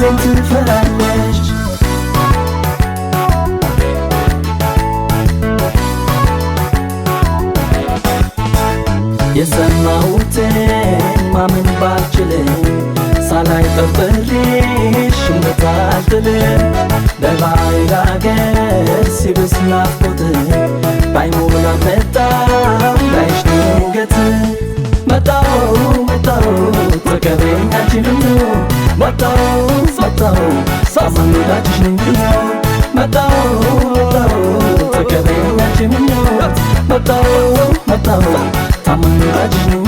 ጊዜን ትፈራለች የሰማሁትን ማመን ባልችልም ሳላይ ጠርጥሬሽ እምታልጥልም በባዕድ አገር ሲብስ ናፍቆት ባይሞላ መጣሁ ላይሽ ድንገት መጣሁ ተቀበይኝ አንቺንም መጣሁ ሳማኝ ወዳጅሽ ነኝ መጣሁ ተቀበይኝ አንቺንም መጣሁ ታማኝ ወዳጅሽ ነኝ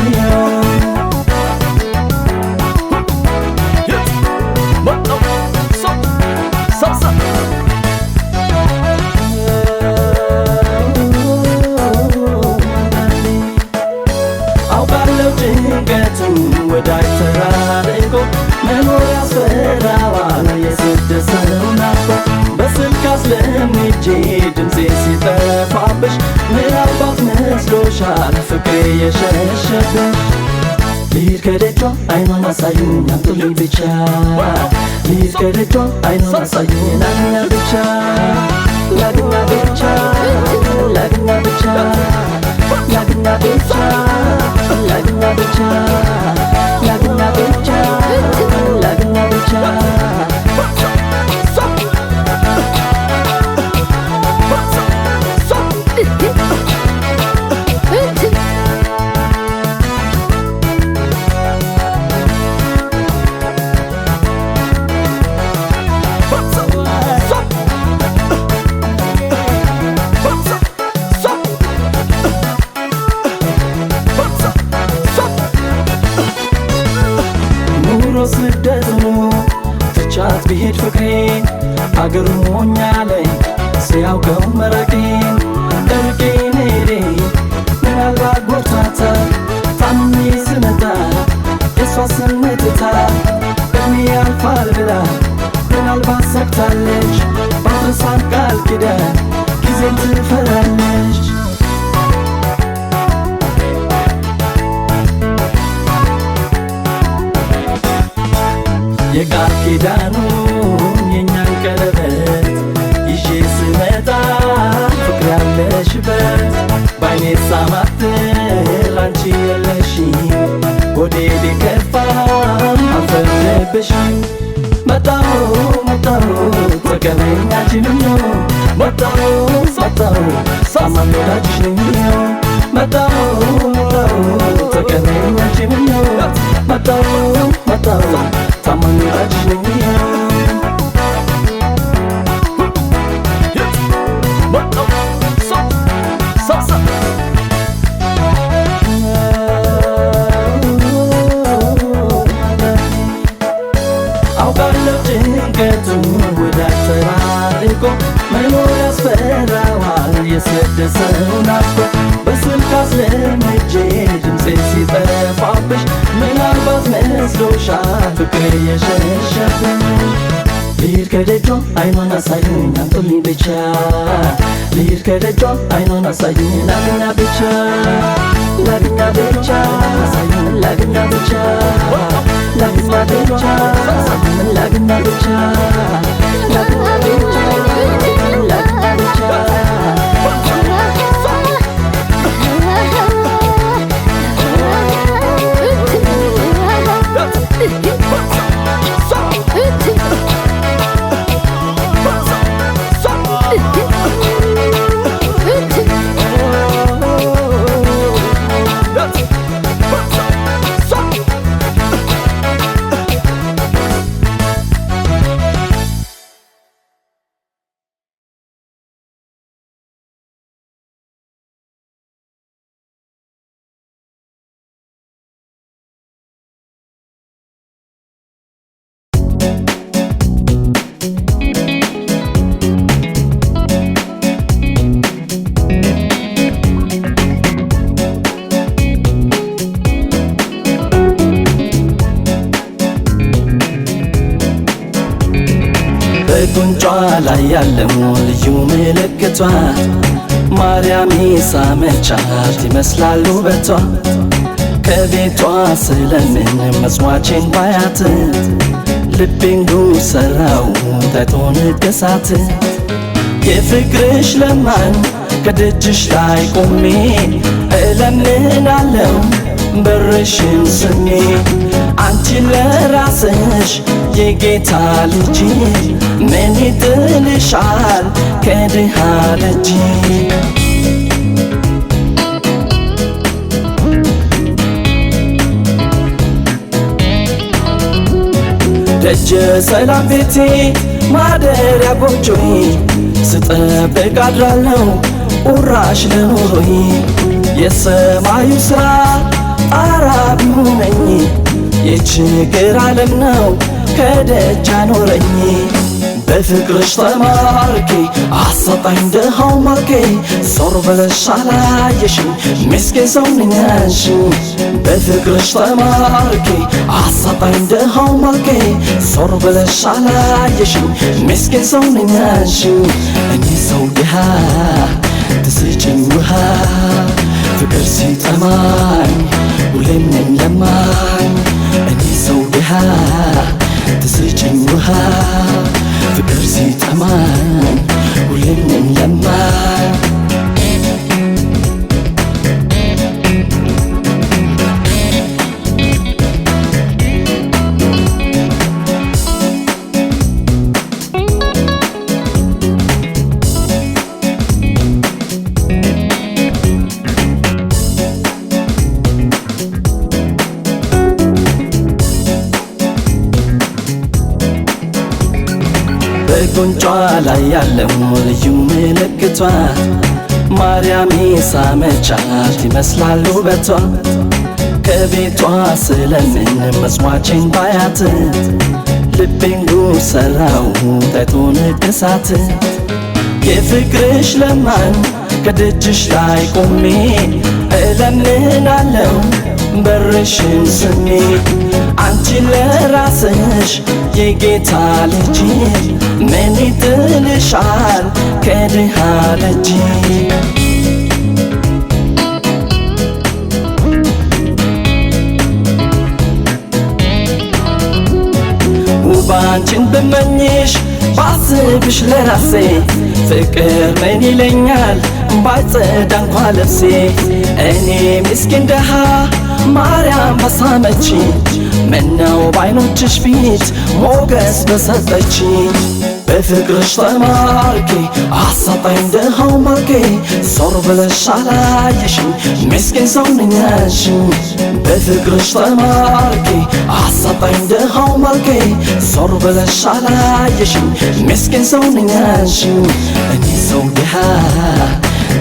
ወዳጅ ተራርቆ መኖር ያስፈራዋል የስደት ሰው ናፍቆት በስልክ አስለምጄ ድምፄ ሲጠፋብሽ ምናልባት መስሎሻል ፍቅሬ የሸሸብሽ ልሂድ ከደጇ አይኗን አሳዩኝ አምጡልኝ ብቻ ልሂድ ከደጇ አይኗን አሳዩኝ ላግኛ ብቻ ላግኛ ብቻ ላግኛ ብቻ ላግኛ ብቻ ላግኛ ብቻ ላግኛ ብቻ ላግኛ ብቻ ስደት ነው ትቻት ብሄድ ፍቅሬን አገሩ ሞኛለኝ ሲያውቀው መራቄን እርቄን ሄዴ ምናልባት ጎርታታ ታምሜ ስመጣ የሷ ስሜትታ እድሜ ያልፋል ብላ ምናልባት ሰግታለች ባትረሳም ቃል ኪዳን ጊዜን ትፈራለች የቃል ኪዳኑን የኛን ቀለበት ይዤ ስመጣ ፍቅር ያለሽበት ባይኔ ሳማትር አንቺ የለሽም ሆዴ ቢከፋም አልፈርድብሽም መጣሁ ተቀበይኝ አንቺንም መጣሁ ሳማኝ ወዳጅሽ ነኝ መጣሁ ተቀበይኝ አንቺንም መጣሁ ታማኝ ወዳጅሽ ነኝ አውቃለሁ ጭንቀቱን ወዳጅ ተራርቆ መኖር ያስፈራዋል የስደት ሰው ናፍቆት በስልክ አስለምጄ ድምፄ ሲጠፋብሽ ምናልባት መስሎሻል ፍቅሬ የሸሸብሽ ልሂድ ከደጇ አይኗን አሳዩኝ አምጡልኝ ብቻ ልሂድ ከደጇ አይኗን አሳዩኝ ላግኛ ብቻ ላግኛ ብቻ ላግኛ ብቻ ላግኛ ብቻ ላግኛ ብቻ ላግኛ ብቻ ላግኛ ብቻ በጉንጯ ላይ ያለው ልዩ ምልክቷ ማርያም ሳመቻት ይመስላል ውበቷ ከቤቷ ስለምን መጽዋቼን ባያት ልቤን ጉድ ሰራው ታይቶ ንቅሳት የፍቅርሽ ለማኝ ከደጅሽ ላይ ቆሜ እለምናለው በርሽን ስሜ አንቺን ለራስሽ የጌታ ልጅ ምን ይጥልሻል ከድሃ ደጅ ደጀ ሰላም ቤቴ ማደሪያ ጎጆዬ ስጠብቅ አድራለሁ ቁራሽ ለኑሮዬ የሰማዩ ስራ ጣራ ቢሆነኝ የችግር ዓለም ነው ከደጅ አኖረኝ በፍቅርሽ ተማርኬ አሳጣኝ ደሃው ማርኬ ዞር ብለሽ አላየሽኝ ምስኪን ሰው ነኝ ያልሽኝ በፍቅርሽ ተማርኬ አሳጣኝ ደሃው ማርኬ ዞር ብለሽ አላየሽኝ ምስኪን ሰው ነኝ ያልሽኝ እኔ ሰው ድሃ ትስጭኝ ውሃ ፍቅር ሲጠማኝ ሁሌም ነኝ ለማኝ እኔ ሰው ድሃ ትስጭኝ ውሃ ፍቅር ሲጠማኝ ሁሌም ነኝ ለማኝ በጉንጯ ላይ ያለው ልዩ ምልክቷ ማርያም ሳመቻት ይመስላል ውበቷ ከቤቷ ስለምን መስዋዕቴን ባያት ልቤን ጉድ ሰራው ታይቶ ንቅሳት የፍቅርሽ ለማኝ ከደጅሽ ላይ ቆሜ እለምናለው በርሽን ስሜ አንቺን ለራስሽ የጌታ ልጅ ምን ይጥልሻል ከድሃ ደጅ ውብ አንቺን ብመኝሽ ባስብሽ ለራሴ ፍቅር ምን ይለኛል ባይጸዳ እንኳ ልብሴ እኔ ምስኪን ደሃ ማርያም በሳመችኝ ምነው ባይኖችሽ ፊት ሞገስ በሰጠችኝ በፍቅርሽ ተማርኬ አሳጣኝ ደሃው ማርኬ ዞር ብለሽ አላየሽኝ ምስኪን ሰው ነኝ ያልሽኝ በፍቅርሽ ተማርኬ አሳጣኝ ደሃው ማርኬ ዞር ብለሽ አላየሽኝ ምስኪን ሰው ነኝ ያልሽኝ እኔ ሰው ድሃ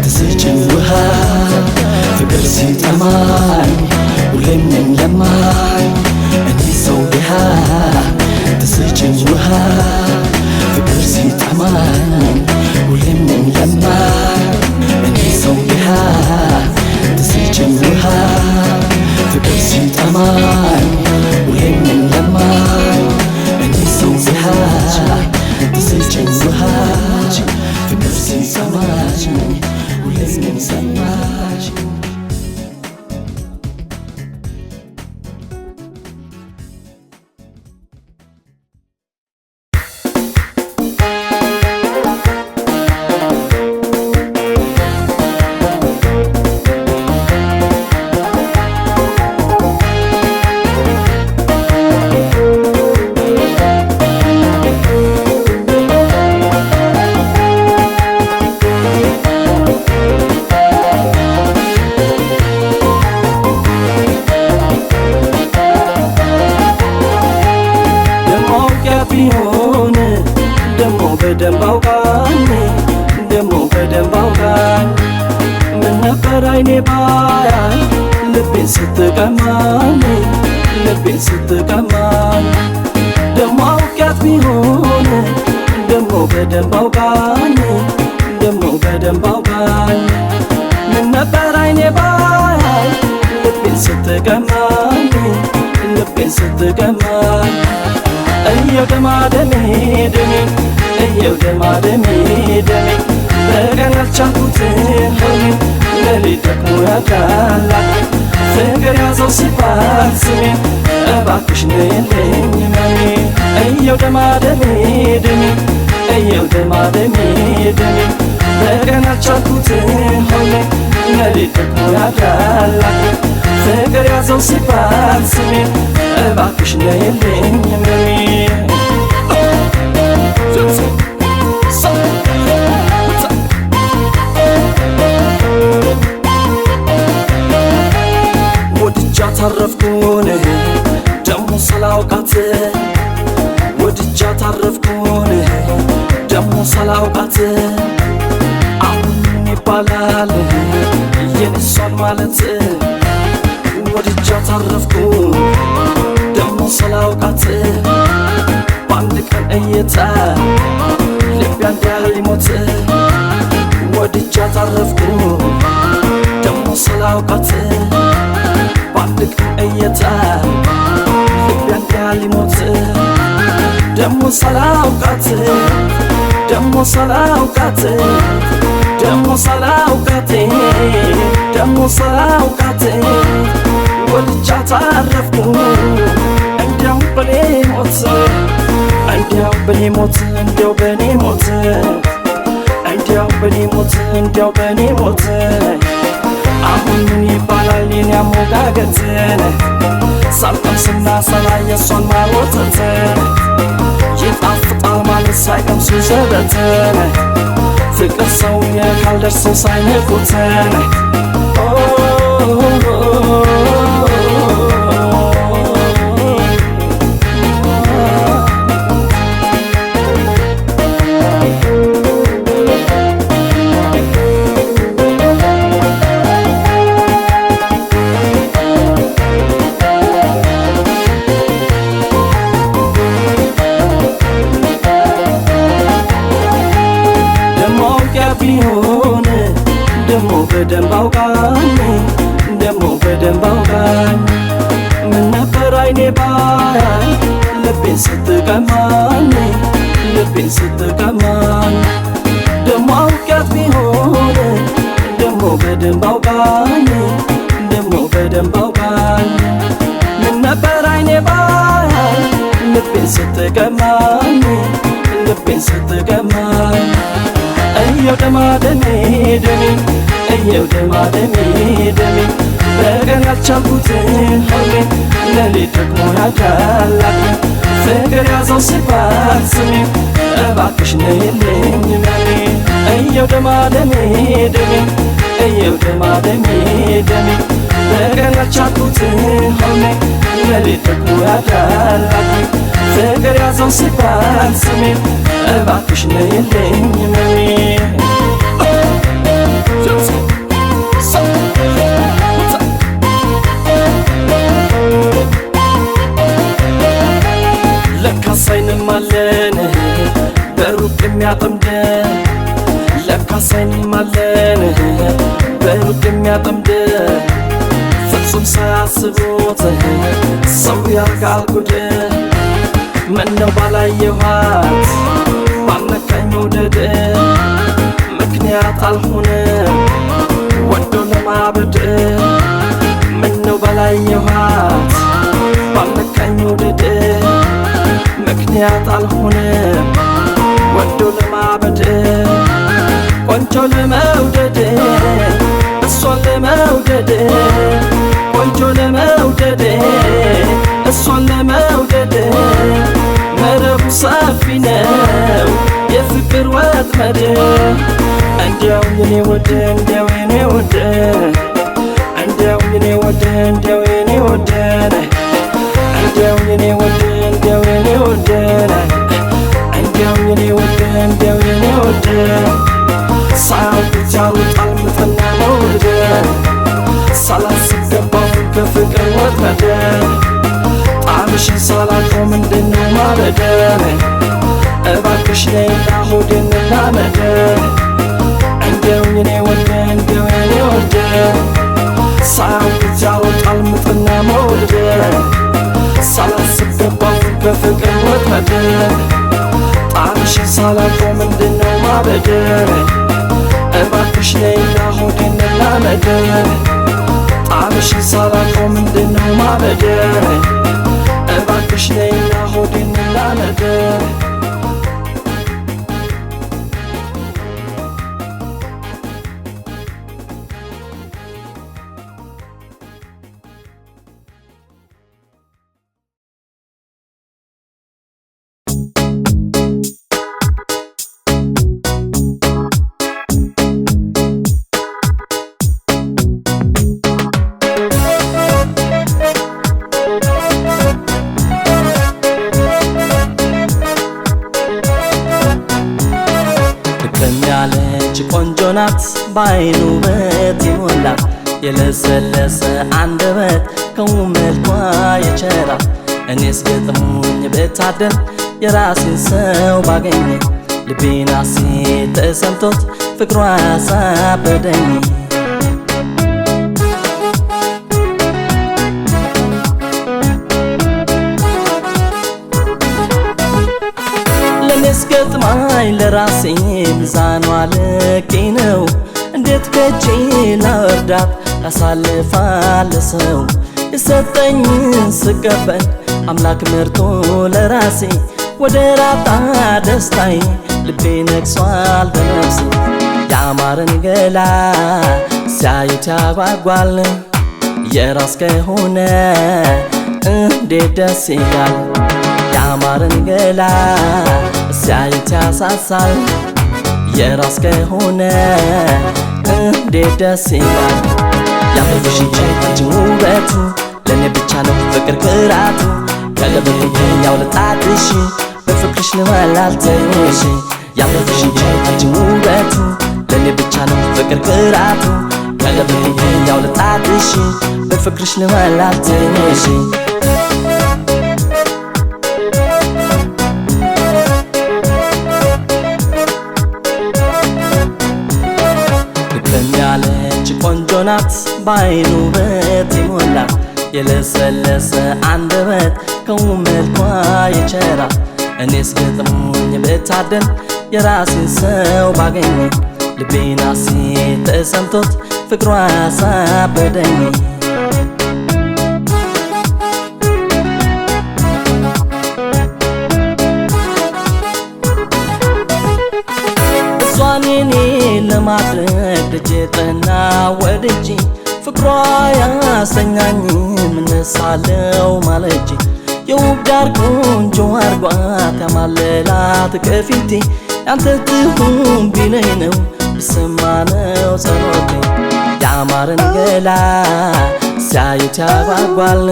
ትስጭኝ ውሃ ፍቅር ሲጠማኝ ሁሌም ነኝ ለማኝ እኔ ሰው ድሃ ትስጭኝ ውሃ ፍቅር ሲጠማኝ ሁሌም ነኝ ለማኝ እኔ ሰው ድሃ ትስጭኝ ውሃ ፍቅር ሲጠማኝ ሁሌም ነኝ ለማኝ እኔ ሰው ድሃ ትስጭኝ ውሃ ፍቅር ሲጠማኝ ሁሌም ነኝ ለማኝ በደንብ አውቃኝ ደሞ በደንብ አውቃኝ ምን ነበር አይኔ ባያይ ልቤን ስትቀማኝ ልቤን ስትቀማኝ ደሞ አውቂያት ቢሆን ደሞ በደንብ አውቃኝ ደሞ በደንብ አውቃኝ ምን ነበር አይኔ ባያይ ልቤን ስትቀማኝ ልቤን ስትቀማኝ እየው ደማደሜ ደሜ እየው ደማደሜ ደሜ በቀን አልቻልኩትም ሌሊት ደግሞ ያዳላል ፍቅር ያዘው ሲባል ስሜን እባክሽ ነይልኝ መሜ እየው ደማደሜ ደሜ እየው ደማደሜ ደሜ በቀን አልቻልኩት ሆነ ሌሊት ደግሞ ያድራል ፍቅር ያዘው ሲባል ስሜን እባክሽ ነይልኝ መሜ ታረፍኩን ደሞ ሳላውቃት ወድጃ ታረፍኩን ደሞ ሳላውቃት አሁን ምን ይባላል የኔሷን ማለት ወድጃ ታረፍኩ ደሞ ሳላውቃት በአንድ ቀን እይታ ልቤ አንድ ያህል ሊሞት ወድጃ ታረፍኩ ደሞ ሳላውቃት በአንድ ቀን እይታ ልቤ አንድ ያህል ሊሞት ደሞ ሳላውቃት ደሞ ሳላውቃት ደሞ ሳላውቃት ደሞ ሳላውቃት ወልጃ ታረፍኩ እንዲያው በኔ ሞት እንዲያው በኔ ሞት እንዲያው በኔ ሞት እንዲያው በኔ ሞት እንዲያው በኔ ሞት አሁን ምን ይባላል የኔ አሞጋገት ሳልቀምስና ሳላይ የሷን ማወተት ይጣፍጣል ማለት ሳይቀምሱ ዘበት ፍቅር ሰው ካልደርሰው ሳይነቁት ቢሆን ደሞ በደንብ አውቃኝ ደሞ በደንብ አውቃኝ ምን ነበር አይኔ ባያይ ልቤን ስትቀማኝ ልቤን ስትቀማኝ ደሞ አውቃት ቢሆን ደሞ በደንብ አውቃኝ ደሞ በደንብ አውቃኝ ምን ነበር አይኔ ባያይ ልቤን ስትቀማኝ ልቤን ስትቀማኝ እየው ደማደሜ ደሜ እየው ደማደሜ ደሜ በቀን ያልቻልኩት ሆኔ ሌሊት ደግሞ ያድራል ፍቅር ያዘው ሲባል ስሜን እባክሽ ነይልኝ መሜ እየው ደማደሜ ደሜ እየው ደማደሜ ደሜ በቀን ያልቻልኩት ሆኔ ሌሊት ደግሞ ያድራል ፍቅር ያዘው ሲባል ስሜን እባክሽ ነይልኝ መሜ ለካስ አይንም አለን በሩቅ የሚያጠምደን ለካስ አይንም አለን በሩቅ የሚያጠምደን ፍጹም ሳያስቡት ሰው ያርጋል ጉድ ምነው ባላየኋት ባልነካኝ መውደድ ምክንያት አልሆነም ወዶ ለማበድ ምነው ባላየኋት ባልነካኝ መውደድ ምክንያት አልሆነም ወዶ ለማበድ ቆንጆ ለመውደድ እሷን ለመውደድ ቆንጆ ለመውደድ እሷን ለመውደድ መረቡ ሰፊ ነው የፍቅር ወጥመድ እንዲያው የኔ ወድ እንዲያው የኔ ወድ እንዲያው የኔ ወድ እንዲያው የኔ ወድ እንዲያው የኔ ወድ እንዲያው የኔ ወድ እንዲያው የኔ ወድ እንዲያው የኔ ወድ ሳያውቁት ያሩጣል ምጥና መውደድ ሳላስብ ገባሁ በፍቅር ወጥመድ ጣምሽን ሳላውቀው ምንድነው ማበድ እባክሽ ነይና ሆዴን ላመድ እንዲያው የኔ ወድ እንዲያው የኔ ወድ ሳያውቁት ያሩጣል ምጥና መውደድ ሳላስብ ገባሁ በፍቅር ወጥመድ ጣምሽን ሳላውቀው ምንድነው ማበድ እባክሽ ነይና ሆዴን ላመድ ጣምሽን ሳላውቀው እንላመድ እባክሽ ነይና ሆዴ እንላመድ ያለች ቆንጆ ናት በአይኑ ውበት የሞላት የለሰለሰ አንደበት ከውመልኳ የቸራት እኔስ ገጥሞኝ ብታደል የራሴን ሰው ባገኘ ልቤን ሐሴት ተሰምቶት ፍቅሯ ያሳበደኝ ለኔስ ገጥማኝ ለራሴ ሚዛኗ ልኬ ነው እንዴት ከጄ ላወርዳት ያሳልፋል ሰው የሰጠኝን ስቀበል አምላክ መርጦ ለራሴ ወደ ራጣ ደስታዬ ልቤ ነግሷል በነፍሴ ያማረን ገላ ሲያዩት ያጓጓል የራስ ከሆነ እንዴት ደስ ይላል ያማረን ገላ ሲያዩት ያሳሳል የራስ ከሆነ እንዴት ደስ ይላል ያምርብሽ እንጂ ውበቱ ለኔ ብቻ ነው ፍቅር ቅራቱ ከለበቱ ያውለጣትሽ በፍቅርሽ ልመላልትሽ ያምርብሽ እንጂ ውበቱ ለኔ ብቻ ነው ፍቅር ቅራቱ ከለበቱ ያውለጣትሽ በፍቅርሽ ልመላልትሽ ያለች ቆንጆ ናት በአይኑ ውበት የሞላት የለሰለሰ አንደበት ከውመልኳ የቸራት እኔስ ገጥሞኝ ብታደል የራሴን ሰው ባገኘ ልቤን ሐሴት ተሰምቶት ፍቅሯ ያሳበደኝ እሷን የኔ ለማድረግ ደጄ ጠና ወደጄ ፍቅሯ ያሰኛኝ ምነሳለው ማለጄ የውብ ዳር ቆንጆ አርጓት ያማለላት ከፊቴ ያንተ ትሁን ቢለኝ ነው ቢሰማ ነው ጸሎቴ ያማረን ገላ ሲያዩት ያጓጓል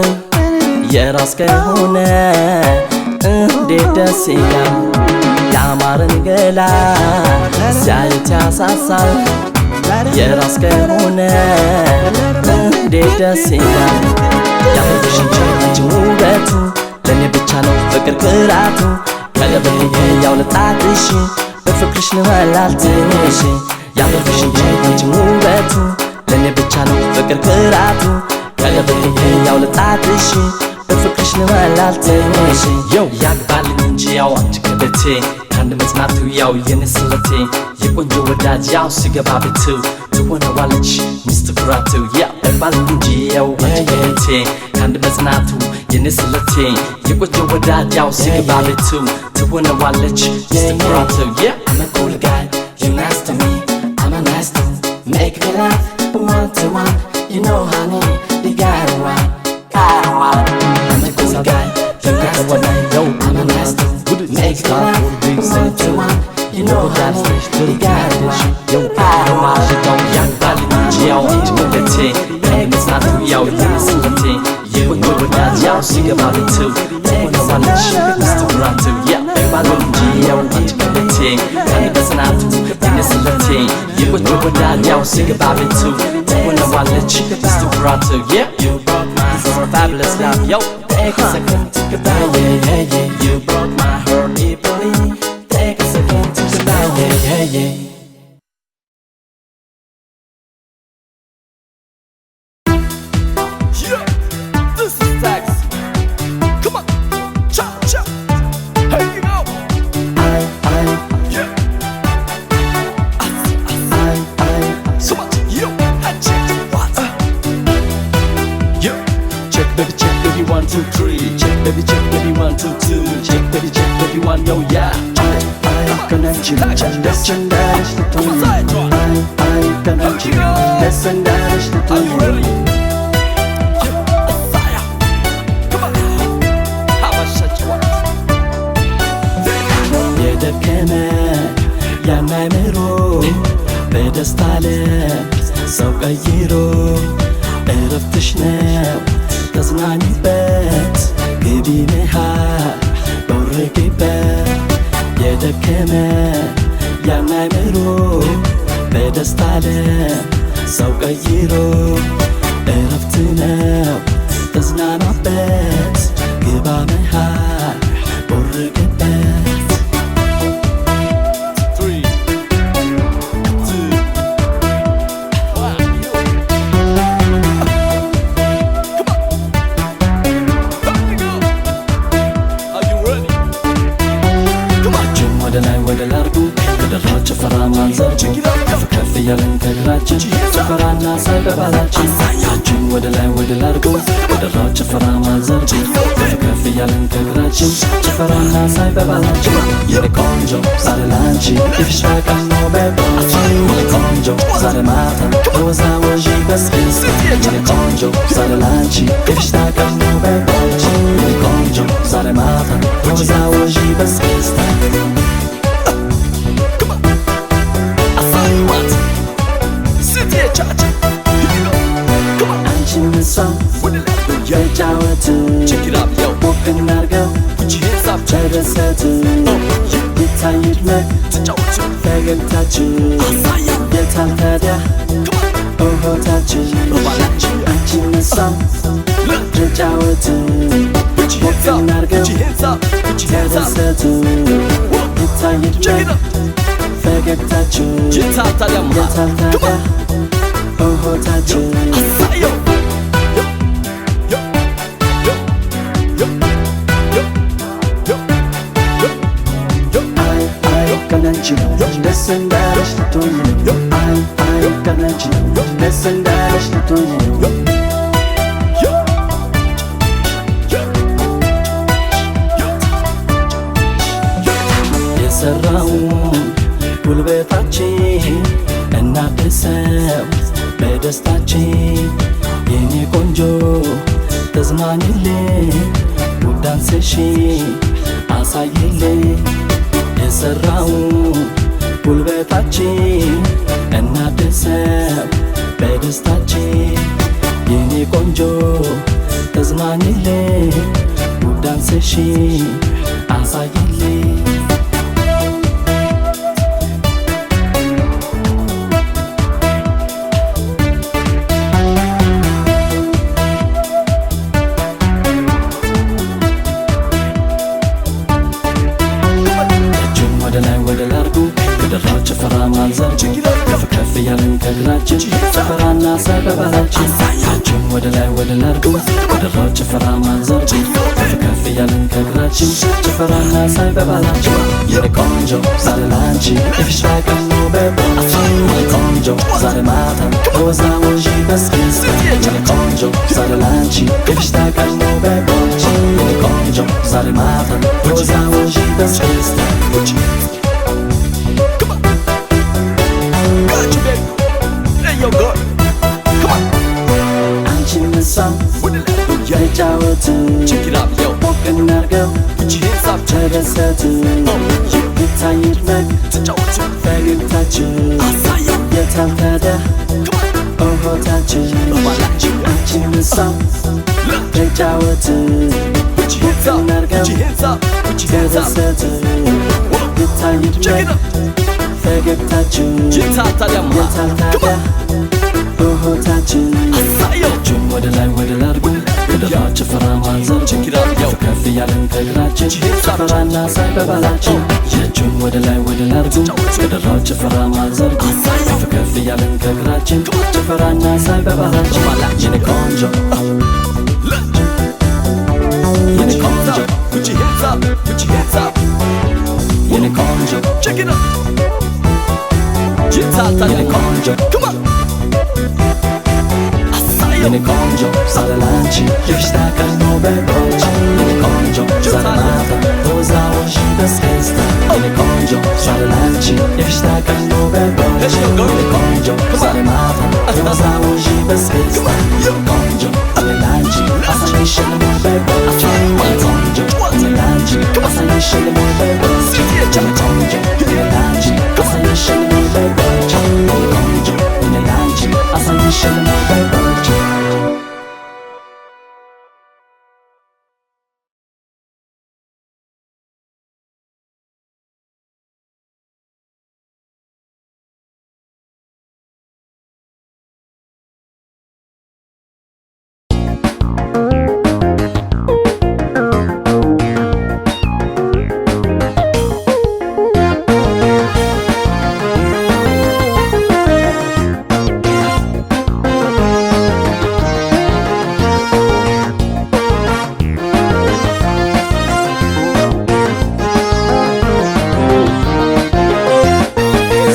የራስ ከሆነ እንዴት ደስ ይላል ያማረን ገላ ሲያዩት ያሳሳል የራስ ከሆነ እንዴት ደስ ይላል ያምርብሽ እንጂ ውበቱ ለኔ ብቻ ነው ፍቅር ቅራቱ ከለበቱ ያውለጣትሽ በፍቅርሽ ልመላልትሽ ያምርብሽ እንጂ ውበቱ ለኔ ብቻ ነው ፍቅር ቅራቱ ከለበቱ ያውለጣትሽ በፍቅርሽ ልመላልትሽ ያግባልኝ እንጂ ያው አንቺ ከቤቴ ካንድ መጽናቱ ያው የኔ ስለቴ የቆንጆ ወዳጅ ያው ሲገባ ቤቱ ትሆነዋለች ሚስት ኩራቱ ያግባልኝ እንጂ ያው አንቺ ከቤቴ ካንድ መጽናቱ የኔ ስለቴ የቆንጆ ወዳጅ ያው ሲገባ ቤቱ ትሆነዋለች ሚስት ኩራቱ I'm a cool guy, you're nice to me I'm a nice to make me laugh one to one you know honey you got it right I'm a cool guy, you're nice to me I'm a nice to make me laugh one to one you know honey you got it right ያግባልኝ እንጂ ያው አንቺ ከቤቴ ካንድ መጽናቱ ያው የኔ ስለቴ የቆንጆ ወዳጅ ያው ሲገባ ቤቱ ትሆነዋለች ሚስት ኩራቱ ያግባልኝ እንጂ ያው አንቺ ከቤቴ ካንድ መጽናቱ የኔ ስለቴ የቆንጆ ወዳጅ ያው ሲገባ ቤቱ ትሆነዋለች ሚስት ኩራቱ You broke my heart, fabulous love, yo Take a second to goodbye, yeah You broke my heart deeply Take a second to goodbye, yeah This is Tax. Come on, cha cha. Hey you go. Yeah. So much. Yo, I check what. Yo, check baby check. ከናንቺ ብቻ ደስ እንዳለሽ ልትሆኚ አይ ከናንቺ ደስ እንዳለሽ ልትሆኚ የደከመ ያናምሮ በደስታ ሰው ቀይሮ እረፍትሽ ነው ተዝናኝበት ግቢ መሃል በውርቂበት የደከመ ያናምሮ በደስታ ሰው ቀይሮ እረፍት ነው ተዝናናበት ግባ መሃል በውርቂበት ወደ ላርጉ ከደራ ጭፈራ ማንዘር ከፍ እያለን ከእግራችን ጭፈራና ሳይ በባህላችን እጃችን ወደ ላይ ወደ ላርጉ ከደራ ጭፈራ ማንዘር ከፍ እያለን ከእግራችን ጭፈራና ሳይ በባህላችን የኔ ቆንጆ ዛሬ ላንቺ የፊሽታ ቀን ነው በቦች የኔ ቆንጆ ዛሬ ማታ ተወዛወዢ በስክስታ የኔ ቆንጆ ዛሬ ላንቺ የፊሽታ ቀን ነው በቦች የኔ ቆንጆ ዛሬ ማታ ተወዛወዢ በስክስታ የጫወት ሞቅ እናርገው ተደሰት ይታይ ይድመቅ ፈገግታችን የታል ታዲያ ሆታችን አንቺን ነሳም ተጫወት ሞቅ እናርገው ተደሰት ይታይ ይድመቅ ፈገግታችን የታል ታዲያ ሆታችን ከናንቺ ደስ እንዳለሽ ልትሆኚ አይ ከናንቺ ደስ እንዳለሽ ልትሆኚ የሰራውን ጉልበታችን እናድሰው በደስታችን የኔ ቆንጆ ተዝናኝልኝ ውዳንስሽ አሳይልኝ የሰራውን ጉልበታችን እናድሰው በደስታችን የኔ ቆንጆ ተዝናኝልኝ ውዳንስሽ አሳይልኝ ጭፈራ ማንዘር ከፍ እያለን ከእግራችን ጭፈራና ሳይ በባህላችን እጃችን ወደ ላይ ወደ ላርጉ ወደራ ጭፈራ ማንዘር ከፍ እያለን ከእግራችን ጭፈራና ሳይ በባህላችን የኔ ቆንጆ ዛሬ ላንቺ የፊሽታ ቀን ነው በቦች የኔ ቆንጆ ዛሬ ማታ ተወዛወዢ በስክስታ የኔ ቆንጆ ዛሬ ላንቺ የፊሽታ ቀን ነው በቦች የኔ ቆንጆ ዛሬ ማታ ተወዛወዢ በስክስታ የጫወት ሞቅ እናርገው ተደሰት ይታይ ይድመቅ ፈገግታችን የታል ታዲያ ሆታችን አንቺን ነሳም የጫወት ሞቅ እናርገው ተደሰት ይታይ ይድመቅ ፈገግታችን የታል ታዲያ ሆታችን እጁን ወደ ላይ ወደ ላርጉ ወደራ ጭፈራ ማንዘር ከፍ እያለን ከእግራችን ጭፈራና ሳይ በባህላችን እጁን ወደ ላይ ወደ ላርጉ ወደራ ጭፈራ ማንዘር ከፍ እያለን ከእግራችን ጭፈራና ሳይ በባህላችን የኔ ቆንጆ የኔ ቆንጆ የኔ ቆንጆ የኔ ቆንጆ የኔ ቆንጆ ዛሬ ላንቺ የፊሽታ ቀን ነው በቦች የኔ ቆንጆ ዛሬ ማታ ተወዛወዢ በስከስታ እኔ ቆንጆ ዛሬ ላንቺ የፌሽታ ቀን ነው በቆንጆ እኔ ቆንጆ ዛሬ ማታ ተወዛውዢ በስከስታ ቆንጆ እኔ ላንቺ አሳይሽልም በቆንጆ ቆንጆ እኔ ላንቺ አሳይሽልም በቆንጆ ቆንጆ እኔ ላንቺ አሳይሽልም በቆንጆ ቆንጆ እኔ ላንቺ አሳይሽልም በቆንጆ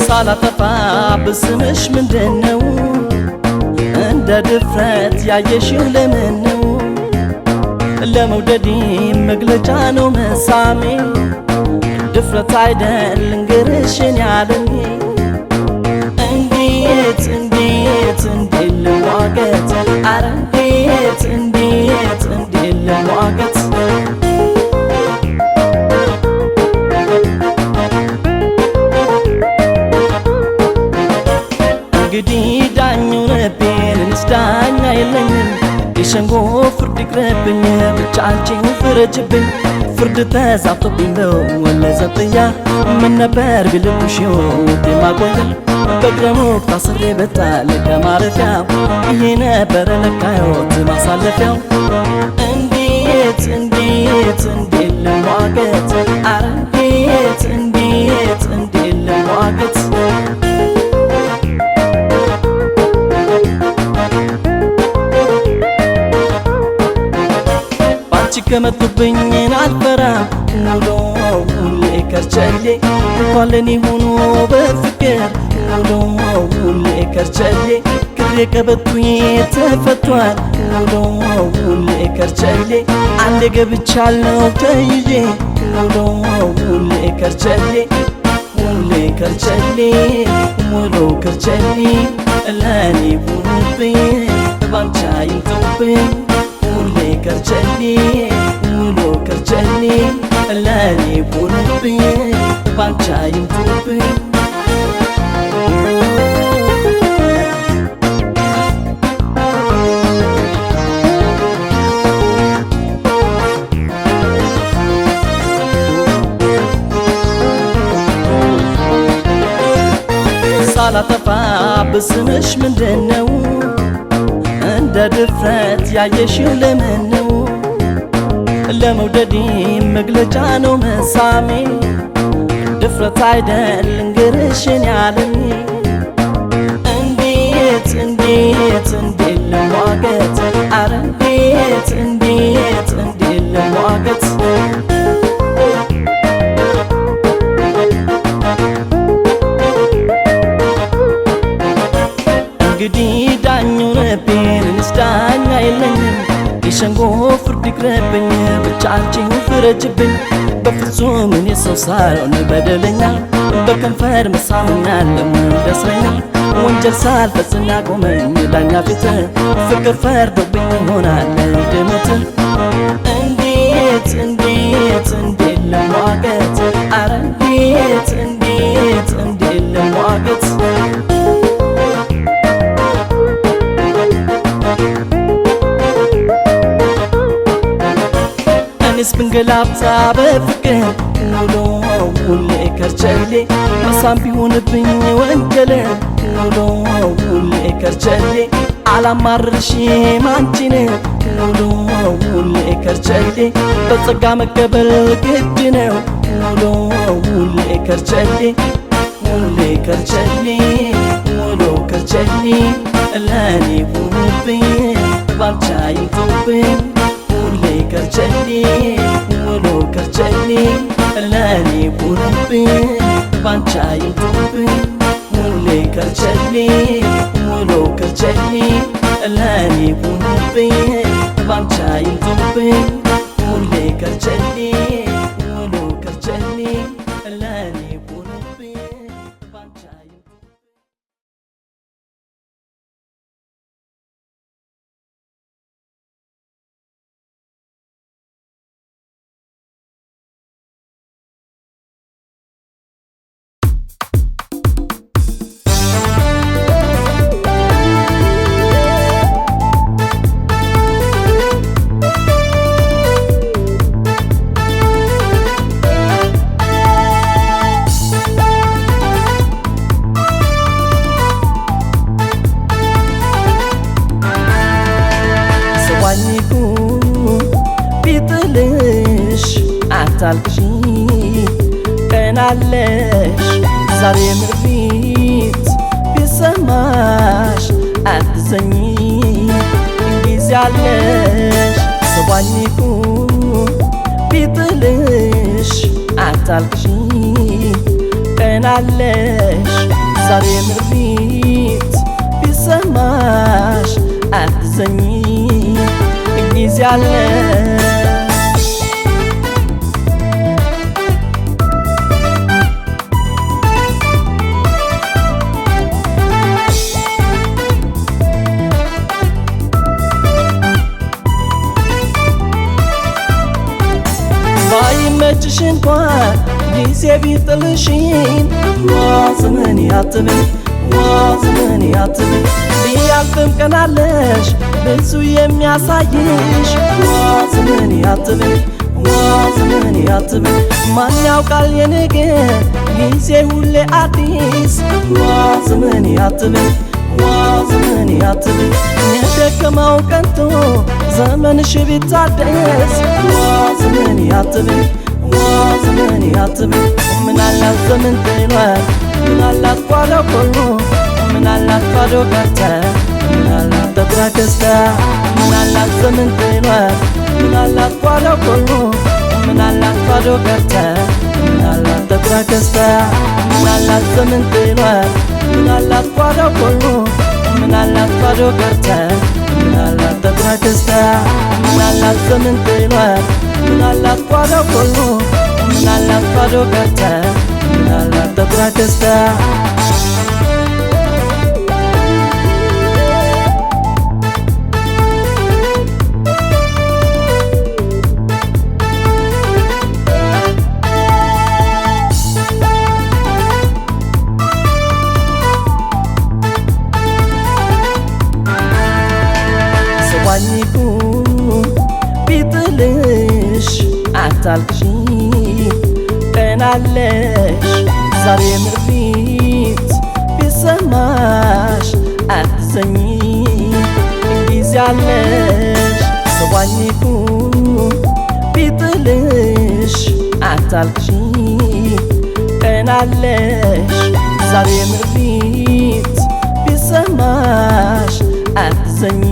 ሳላጠፋ በስምሽ ምንድነው እንደ ድፍረት ያየሽው ለምን ነው ለመውደዴ መግለጫ ነው መሳሜ ድፍረት አይደል እንግርሽን ያለኝ እንዴት ልሟገት አረ እንዴት ልሟገት እንግዲህ ዳኙ ነቤንስ ዳኛ የለኝም የሸንጎ ፍርድ ይቅረብኝ ብቻ አንቺን ፍረጅብኝ ፍርድ ተዛብቶብኝ ነው ወለዘብያ ምን ነበር ቢልኩሽ ሕይወት የማቆያ በእግረ ሙቅ ታስሬ በጣል ከማረፊያው ይሄ ነበረ ለካ ሕይወት ማሳለፊያው እንዴት ልሟገት አረ እንዴት ልሟገት ከመጡብኝ አልፈራም ውሎ ሁሌ ከርቸሌ እንኳን ለኔ ሆኖ በፍቅር ውሎ ሁሌ ከርቸሌ ክሬ ቀበቱኝ ተፈቷል ውሎ ሁሌ ከርቸሌ አንዴ ገብቻለሁ ተይዤ ውሎ ሁሌ ከርቸሌ ውሎ ከርቸሌ ለኔ ሆኖብኝ ባንቻ ይምጡብኝ ሁሌ ከርቸሌ ውሎ ከርቸሌ ለኔ ሆኖብኝ ባንቻ ይምጡብኝ ሳላጠፋ በስምሽ ምንድነው እንደ ድፍረት ያየሽው ለምን ነው ለመውደዴ መግለጫ ነው መሳሜ ድፍረት አይደል እንግርሽን ያለኝ እንዴት ልሟገት አረ እንዴት ልሟገት እንግዲህ ዳኙ ነቤንስ ዳኛ የለኝም የሸንጎ ፍርድ ይቅረብኝ ብቻ አንቺን ፍረጅብኝ በፍጹም እኔ ሰው ሳልሆን በደለኛ በከንፈር መሳሙኛለም ደስረኛ ወንጀል ሳልፈጽም ያቆመኝ ዳኛ ፊት ፍቅር ፈርዶብኝ ይሆናል እንድሞት እንዴት ልሟገት አረ እንዴት ልሟገት እኔስ ብንገላብታ በፍቅር ውሎ ሁሌ ከርቸሌ መሳም ቢሆንብኝ ወንጀል ውሎ ሁሌ ከርቸሌ አላማርርሽም አንቺን ውሎ ሁሌ ከርቸሌ በጸጋ መቀበል ግድ ነው ውሎ ሁሌ ከርቸሌ ውሎ ከርቸሌ ለኔ ሆኖብኝ ባንቻ ይምጡብኝ ሁሌ ከርቸሌ ውሎ ከርቸሌ ለኔ ሆኖብኝ ባንቻ ይምጡብኝ ሁሌ ከርቸሌ ውሎ ከርቸሌ ለኔ ሆኖብኝ ባንቻ ይምጡብኝ ሁሌ ከርቸሌ ውሎ ከርቸሌ ቀናለሽ ዛሬ ምሪት ቢሰማሽ አትዘኝ ጊዜ አለሽ ሰባኝኩ ቢጥልሽ አታልቅሺ ቀናለሽ ዛሬ ምሪት ቢሰማሽ አትዘኝ ጊዜ አለሽ ባይመችሽ እንኳን ጊዜ ቢጥልሽም ዋዝመን ያትብል ዋዝመን ያትብል ቢያልፍም ቀናለሽ ብዙ የሚያሳይሽ ዋዝመን ያትብል ዋዝመን ያትብል ማን ያውቃል የነገ ጊዜ ሁሌ አዲስ ዋዝመን ያትብል ዋዝመን ያትብል የደከመው ቀንቶ ዘመንሽ ቢታደስ ዋዝመን ያትብል ዋዝመን ያትብል ምናላት ዘመን ጥሏል ምናላት ጓዳ ቆሎ ምናላት ባዶ ቀርተ ምናላት ተኩራ ገዝታ ምናላት ዘመን ጥሏል ምናላት ጓዳ ቆሎ ምናላት ባዶ ቀርተ ምናላት ተኩራ ገዝታ ምናላት ዘመን ጥሏል ምናላት ጓዳ ቆሎ ምናላት ባዶ ቀርተ ምናላት ተኩራ ገዝታ ምናላት ዘመን ጥሏል ምናላት ጓዳ ቆሎ ምናላት ባዶ ቀርተ ምናላት ተኩራ ገዝታ ሰባኝኩ ቢጥልሽ አታልቅሺ ቀናለሽ ዛሬ ምሪት ቢሰማሽ አትዘኝ ጊዜ አለሽ ሰባኝኩ ቢጥልሽ አታልቅሺ ቀናለሽ ዛሬ ምሪት ቢሰማሽ አትዘኝ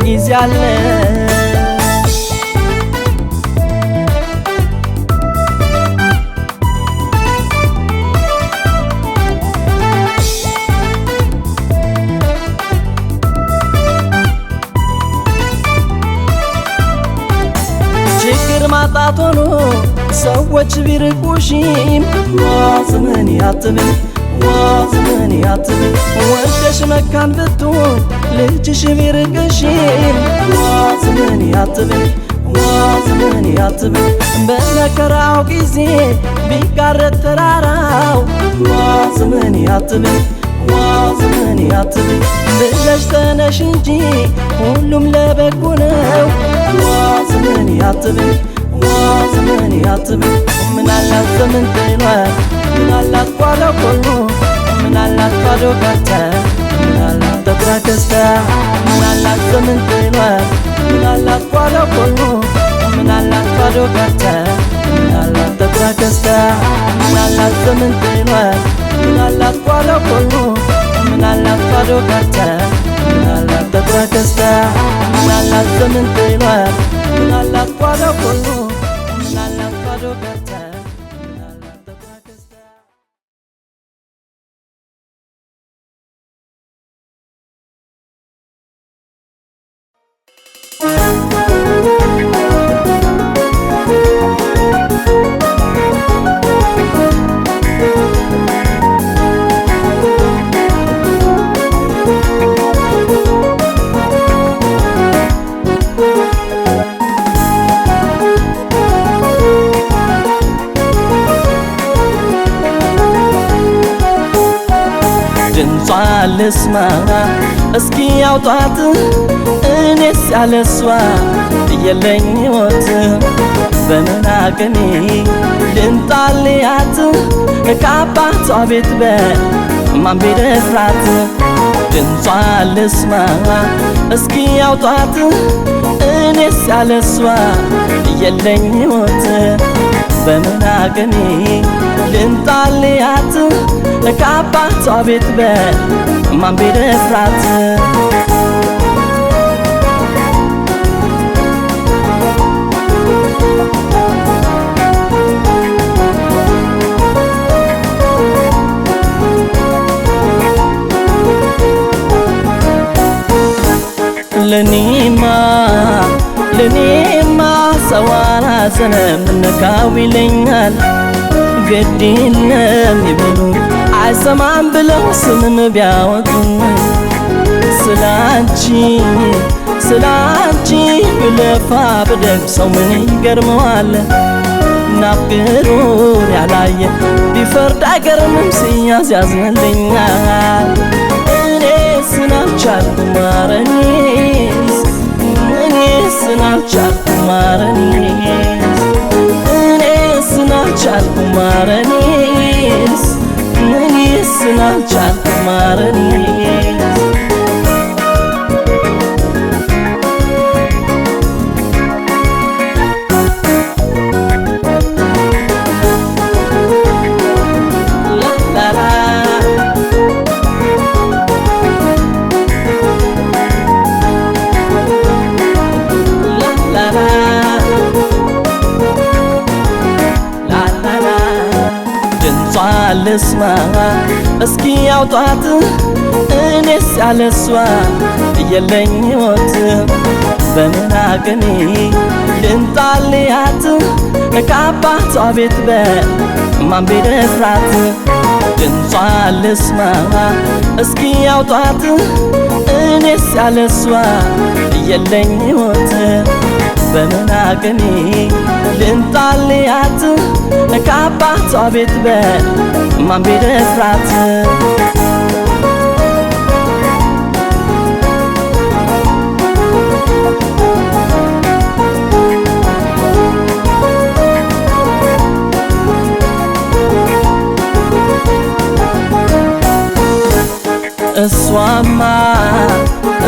ጊዜ አለሽ ችግር ማጣት ሆኖ ሰዎች ቢርቁሽም ዋዝመን ያትብል ዋዝመን ያትብል ወልደሽ መካን ብትሆን ልጅሽ ቢርቅሽም ዋዝመን ያትብል ዋዝመን ያትብል በመከራው ጊዜ ቢጋረድ ተራራው ዋዝመን ያትብል ዋዝመን ያትብል ብለሽ ተነሽ እንጂ ሁሉም ለበጎ ነው ዋዝመን ያትብል ዋዝመን ያትብል ምናላት ዘመን ጥሏል ምናላት ጓዳ ቆሎ ምናላት ባዶ ቀርተ ምናላት ተኩራ ገዝታ ምናላት ዘመን ጥሏል ምናላት ጓዳ ቆሎ ምናላት ባዶ ቀርተ ምናላት ተኩራ ገዝታ ምናላት ዘመን ጥሏል ምናላት ጓዳ ቆሎ ምናላት ባዶ ቀርተ ምናላት ተኩራ ገዝታ ምናላት ዘመን ጥሏል ምናላት ጓዳ ቆሎ ምናላት ባዶ ቀርተ ምናላት ተኩራ ገዝታ ድምጿን ልስማ እስኪ ያውጣት እኔስ ያለሷ የለኝ ሕይወት በምን አቅሜ ልንጣልያት ከአባቷ ቤት በማን ቢደፍራት ድምጿን ልስማ እስኪ ያውጣት እኔስ ያለሷ የለኝ ሕይወት በምን አቅሜ ልንጣልያት ከአባቷ ቤት በማን ቢደፍራት ለኔማ ሰው አላዘነም ነካው ይለኛል ግድ የለም ይበሉ አይሰማም ብለው ስምም ቢያወጡኝ ስላንቺ ብለፋ ብደግ ሰው ምን ይገርመዋል ናፍቅሩን ያላየ ቢፈርድ አይገርምም ሲያዝ ያዝንልኛል እኔስ ናልቻልኩም ልስማ እስኪ ያውጣት እኔስ ያለሷ የለኝ ሕይወት በምን አቅሜ ልንጣልያት ከአባቷ ቤት በማን ቢደፍራት ድምጿን ልስማ እስኪ ያውጣት እኔስ ያለሷ የለኝ ሕይወት በምን አቅሜ ልንጣልያት ከአባቷ ቤት በማን ቢደፍራት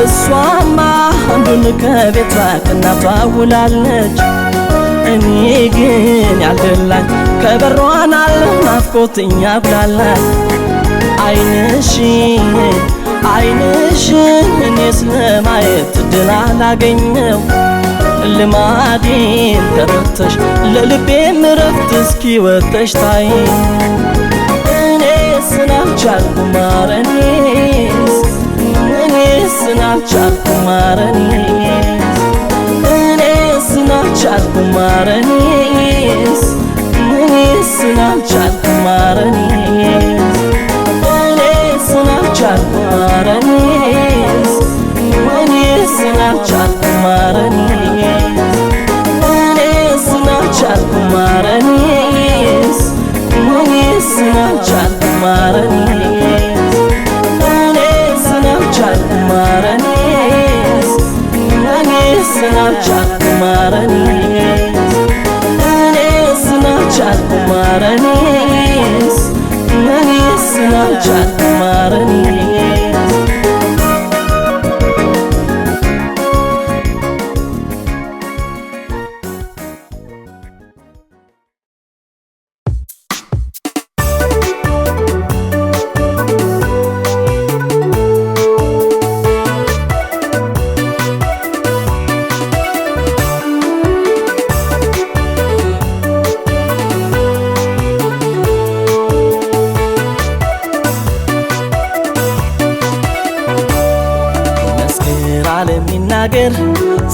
እሷማ አንዱን ከቤቷ ከእናቷ ውላለች እኔ ግን ያልደላኝ ከበሯን አለው ናፍቆትኛ ብላላኝ አይንሽን እኔስ ለማየት እድል አላገኘው ልማዴን ተረድተሽ ለልቤም እረፍት እስኪ ወጥተሽ ታይ እኔስ ናልቻልኩም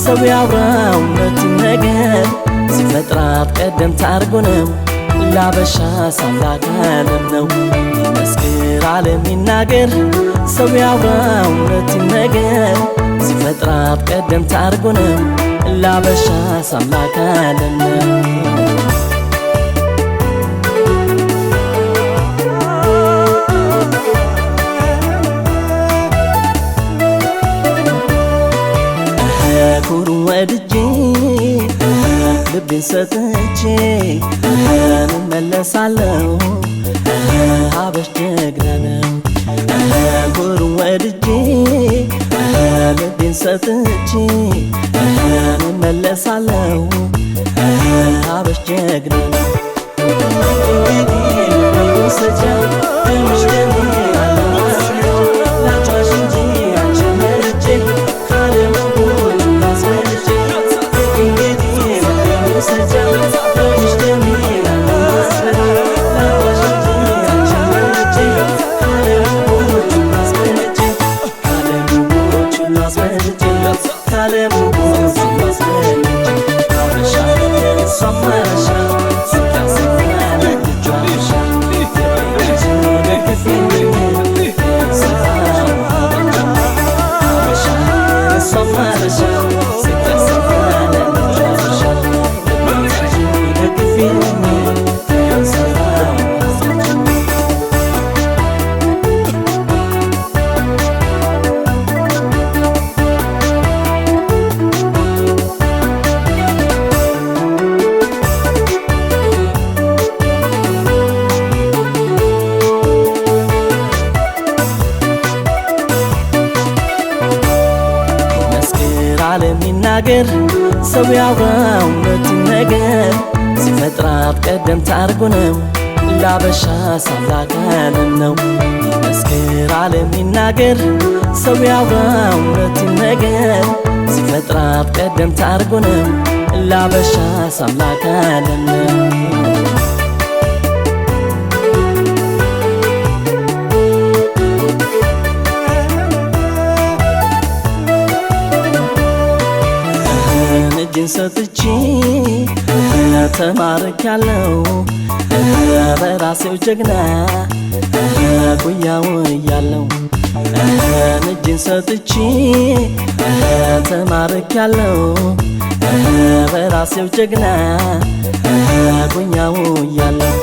ሰው ያውራው እውነት ነገር ሲፈጥራት ቀደምት አርጎ ነው ላበሻ ሳምላክ ዓለም ነው ይመስክር ዓለም ይናገር ሰው ያውራው እውነት ነገር ሲፈጥራት ቀደምት አርጎ ነው ላበሻ ሳምላክ ዓለም ነው ወድጄ ልቤን ሰጥቼ እመለሳለሁ ሀበሽ ጀግና ነው ጉሩን ወድጄ ልቤን ሰጥቼ እመለሳለሁ ሀበሽ ጀግና ነው የሚናገር ሰው ያውራው እውነቱን ነገር ሲፈጥራት ቀደምት አርጎ ነው ላበሻ ሳምላክ ዓለም ነው ይመስክር ዓለም ይናገር ሰው ያውራው እውነቱን ነገር ሲፈጥራት ቀደምት አርጎ ነው ላበሻ ሳምላክ ዓለም ነው እጅን ሰጥቼ ተማርኬያለሁ በራሴው ጀግና ጉያው እያለሁ እጅን ሰጥቼ ተማርኬያለሁ በራሴው ጀግና ጉያው እያለሁ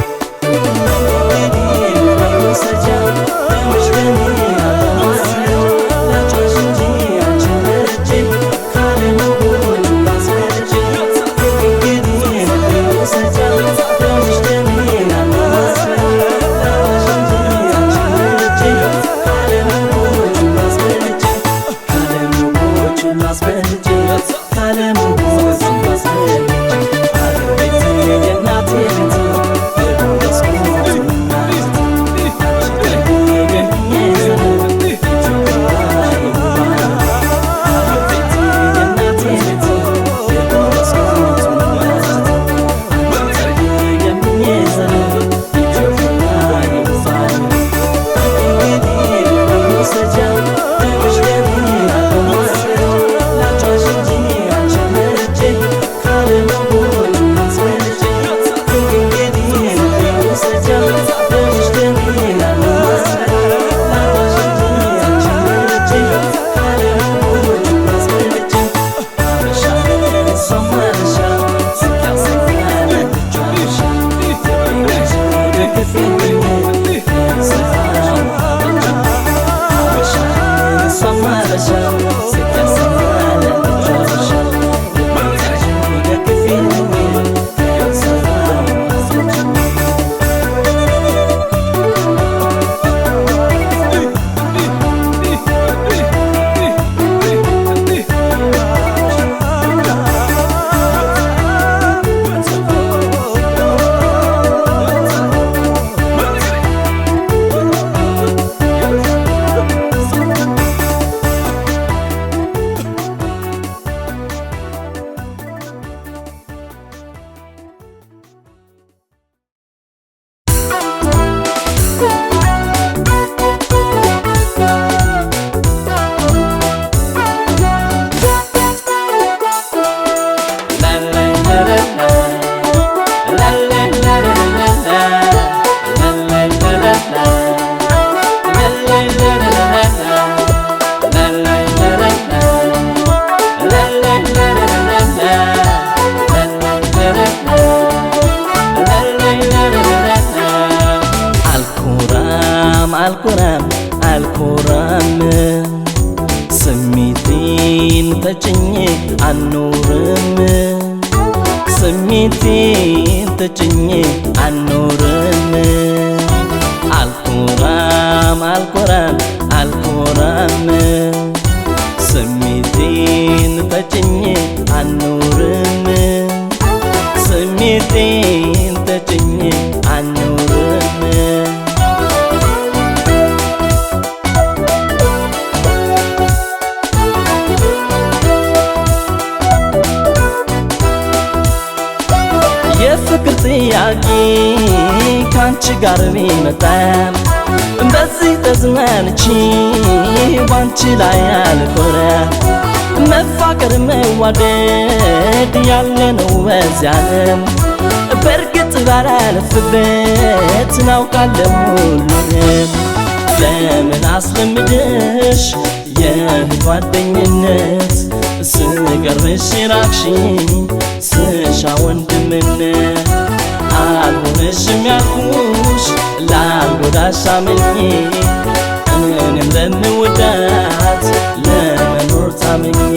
አልኮራም ስሜቴን ተጭኜ አልኖርም ስሜቴን ተጭኜ አልኖርም አልኮራም ስሜቴን ተጭኜ አልኖርም ስሜቴን ተጭኜ አልኖርም የፍቅር ጥያቄ ካንቺ ጋር ቢመጣም በዚህ ተዝናንቼ ባንቺ ላይ አልኮራ መፋቀር መዋደድ ያለ ነው በዚህ ዓለም በእርግጥ ባላለፍበት ናውቃለሁ ሁሉንም ለምን አስለምደሽ የጓደኝነት ስቀርብሽ ራቅሽኝ ስሻ ወንድምነት አልሆነሽም ያልኩሽ ላልጎዳሽ አምኜ እኔም ለምወዳት ለመኖር ታምኜ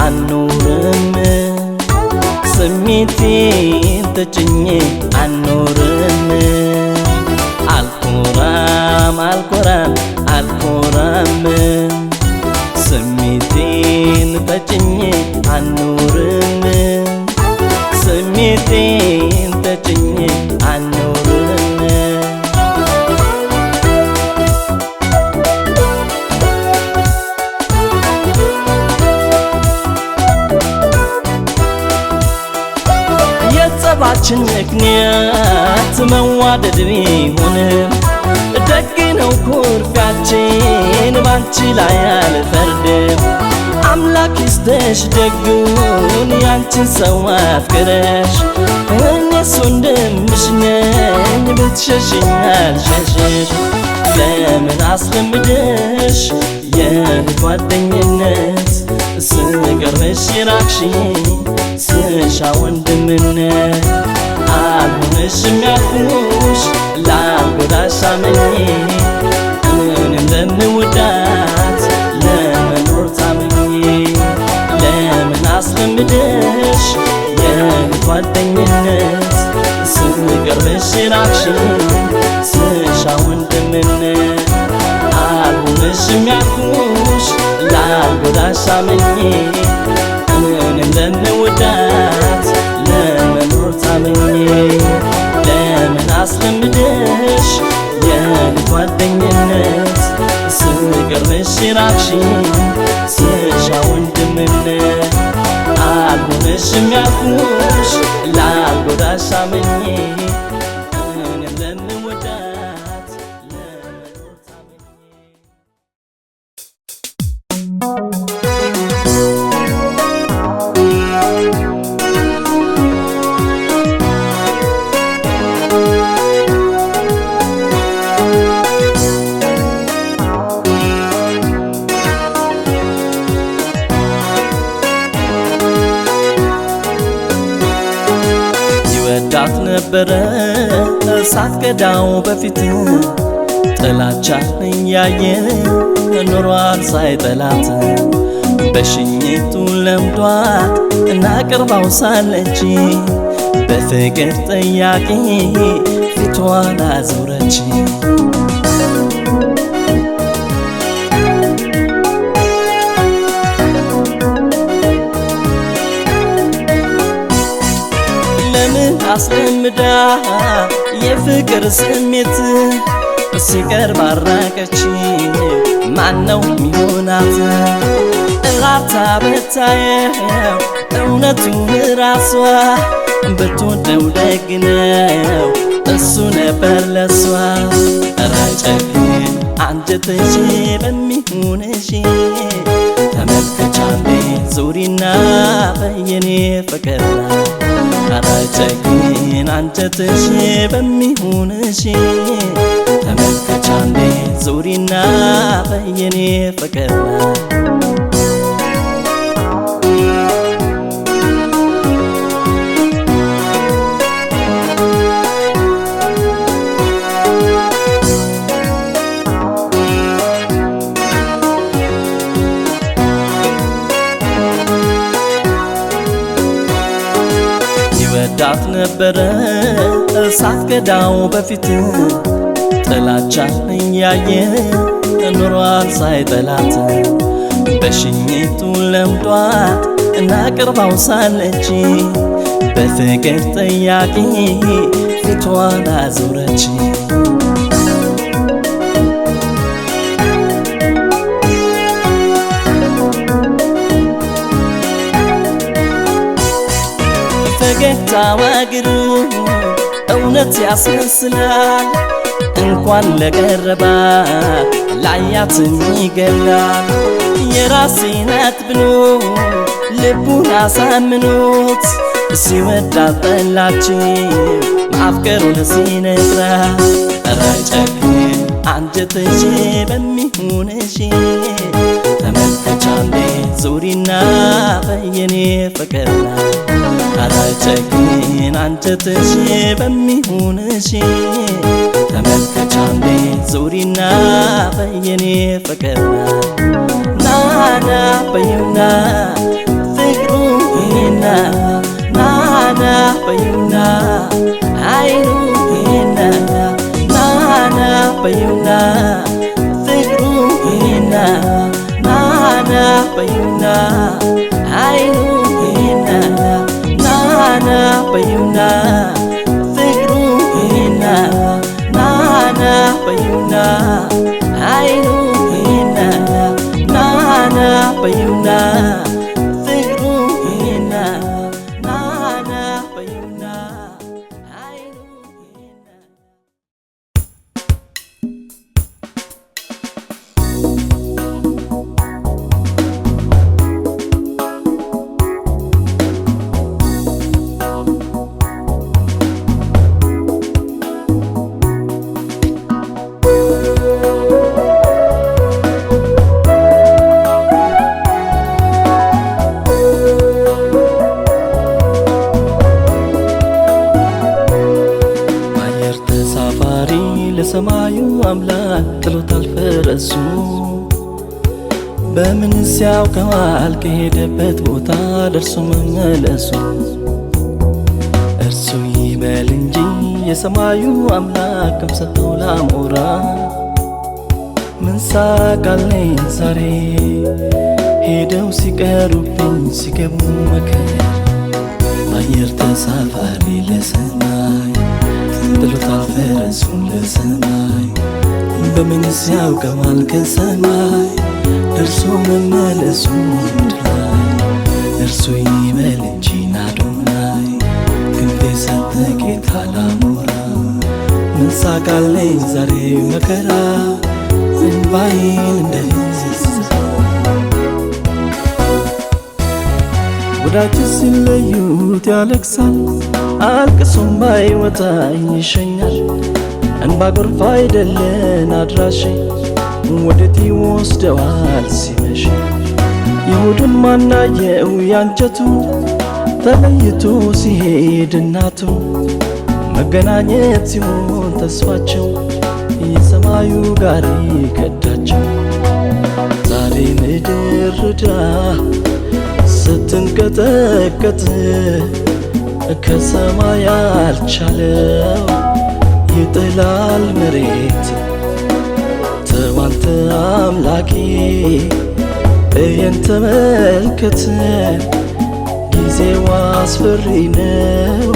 አልኖርም ስሜቴን ተጭኜ አልኖርም አልኮራም ስሜቴን ተጭኜ አልኖርም ስሜቴን ተጭኜ አልኖርም የጸባችን ምክንያት መዋደድ ቢሆንም ደግ ነው ኩርፊያችን ባንቺ ላይ አልፈርድም አምላክ ይስጥሽ ደጉን ያንቺን ሰው አፍቅረሽ እኔስ ወንድምሽ ነኝ ብትሸሽኝ አልሸሽሽ ለምን አስለምደሽ የጓደኝነት ስቀርብሽ ራቅሽኝ ስሻ ወንድምነት አልሆነሽም ያልኩሽ ላልጎዳሽ አምኜ እኔም እንደምወዳት ለመኖር ታምኜ ለምን አስለምደሽ የጓደኝነት ስቀርብሽ ራቅሽኝ ስሻ ወንድምነት አልሆነሽም ያልኩሽ ላልጎዳሽ አምኜ እኔም እንደምወዳት ለመኖር ታምኜ ለምን አስለምደሽ የጓደኝነት ስቀርብሽ ራቅሽኝ ስሻ ወንድምነት አልሆነሽም ያልኩሽ ላልጎዳሽ አምኜ እኔም እንደምወዳት ለመኖር ታምኜ ይወዳት ነበረ ሳትከዳው በፊት ጥላቻን እያየ ኖሯል ሳይጠላት በሽኝቱ ለምዷት እናቅርባው ሳለች በፍቅር ጥያቄ ፊቷን አዞረች አስለምዳ የፍቅር ስሜት ሲቀርብ አራቀች ማነው ሚሆናት እራታ በታየው እውነቱን ራሷ ብትወደው ደግነው እሱ ነበር ለሷ ረጨክን አንጀትሽ በሚሆንሽ ተመልከቻሌ ዙሪና በየኔ ፍቅር ረጨክን አንጀትሽ በሚሆንሽ ተመልከቻሌ ዙሪና በየኔ ፍቅር ይወዳት ነበረ ሳትከዳው በፊት ጥላቻን እያየ ኖሯል ሳይጠላት በሽኝቱ ለምዷት እናቅርባው ሳለች በፍቅር ጥያቄ ፊቷን አዞረች ፈገግታዋ ግሩ እውነት ያስመስላል እንኳን ለቀረባ ላያትም ይገላል የራሴ ናት ብሎ ልቡን አሳምኖት ሲወዳት ጠላችው ማፍቀሩን ሲነግራት ረጨክን አንጀትሽ በሚሆንሽ ተመልከቻሌ ዙሪና በየኔ ፍቅር ረጨክን አንጀትሽ በሚሆንሽ ተመልከቻሌ ዙሪና በየኔ ፍቅር ናና በዩና በዩና አይኑ ይናና ናና በዩና ፍቅሩ ይና ናና በዩና አይኑ ይናና ናና በዩና ፍቅሩ ይና ናና በዩና አይኑ ይናና ናና በዩና ፍቅሩ ይና ናና በዩና አይኑ ይና ለሰማዩ አምላክ ጥሎታል ፈረሱ በምንስ ያውቀዋል ከሄደበት ቦታ ደርሶ መመለሱ እርሱ ይበል እንጂ የሰማዩ አምላክ ከምሰጠው ላሞራ ምን ሳቃለኝ ዛሬ ሄደው ሲቀሩብኝ ሲገቡ መከር በአየር ተሳፋሪ ለሰማይ ጥሎታል ፈረሱን ለሰማይ በምንስ ያውቀዋል ከሰማይ ደርሶ መመለሱ ምድር ላይ እርሱ ይበል እንጂ አዶናይ ክንፍ የሰጠ ጌታ ላሞራ ምን ሳቃለኝ ዛሬ መከራ እንባዬን እንደዚህ ወዳጅ ሲለዩት ያለቅሳል አልቅሶም ባይወጣኝ ይሸኛል እንባ ጎርፍ አይደለን አድራሼ ወዴት ይወስደዋል ሲመሽ ይሁድን ማናየው ያንጀቱ ተለይቶ ሲሄድ እናቱ መገናኘት ሲሆን ተስፋቸው የሰማዩ ጋሪ ከዳቸው ዛሬ ምድር ርዳ ስትንቀጠቀጥ ከሰማይ ያልቻለው ይጥላል መሬት ተዋንተ አምላኬ እየን ተመልከት ጊዜው አስፈሪ ነው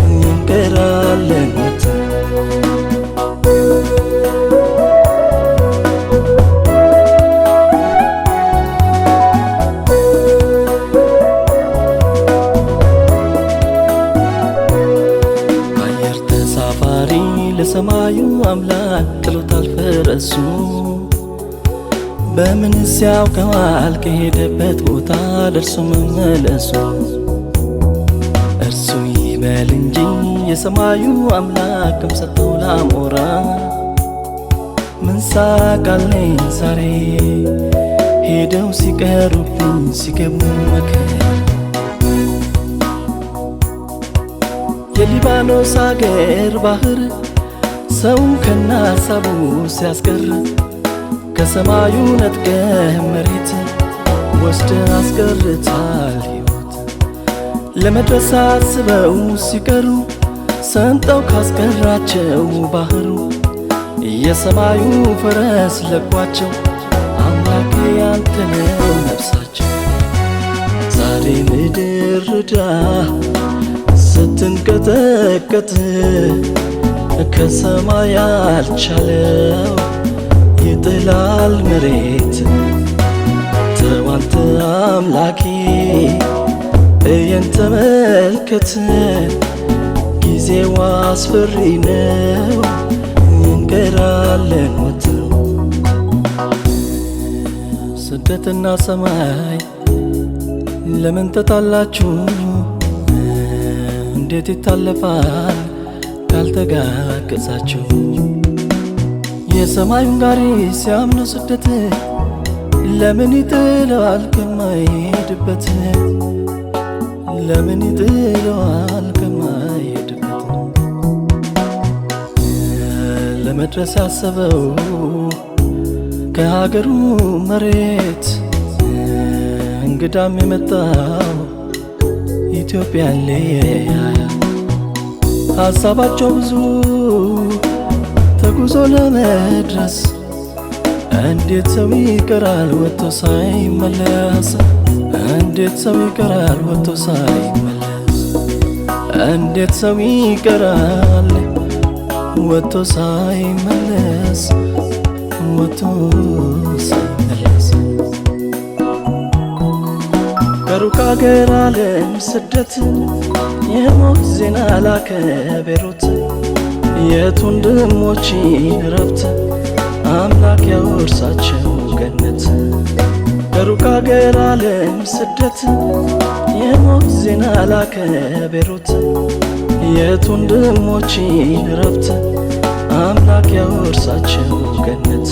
እንቀራለን ሞት ለሰማዩ አምላክ ጥሎታል ፈረሱ በምንስ ያውቀዋል ከሄደበት ቦታ ደርሶ መመለሱ እርሱ ይበል እንጂ የሰማዩ አምላክ ከምሰጠው ላሞራ ምን ሳቃለኝ ዛሬ ሄደው ሲቀሩብኝ ሲገቡ መከር የሊባኖስ አገር ባህር ሰው ከናሳቡ ሲያስቀር ከሰማዩ ነጥቀህ መሬት ወስደ አስቀርታል ሕይወት ለመድረስ አስበው ሲቀሩ ሰንጠው ካስቀራቸው ባህሩ የሰማዩ ፈረስ ለቋቸው አምላኬ ያንተነው ነፍሳቸው ዛሬ ምድር ርዳ ስትንቀጠቀጥ ከሰማይ ያልቻለው ይጥላል መሬት ተዋንተ አምላኬ እየን ተመልከት ጊዜው አስፈሪ ነው እንቀራለን ሞት ስደትና ሰማይ ለምን ተጣላችሁ እንዴት ይታለፋል ካልተጋገዛችሁ የሰማዩን ጋሪ ሲያምኑ ስደት ለምን ይጥለዋል ከማይሄድበት ለምን ይጥለዋል ከማይሄድበት ለመድረስ ያሰበው ከሀገሩ መሬት እንግዳም የመጣው ኢትዮጵያ ለያ ሀሳባቸው ብዙ ተጉዞ ለመድረስ እንዴት ሰው ይቀራል ወጥቶ ሳይመለስ እንዴት ሰው ይቀራል ወጥቶ ሳይመለስ እንዴት ሰው ይቀራል ወጥቶ ሳይመለስ ወጥቶ ሳይመለስ ከሩቅ አገር ዓለም ስደት የሞት ዜና ላከ ቤሩት የት ወንድሞችን ረፍት አምላክ ያወርሳቸው ገነት ከሩቅ አገር ዓለም ስደት የሞት ዜና ላከ ቤሩት የት ወንድሞችን ረፍት አምላክ ያወርሳቸው ገነት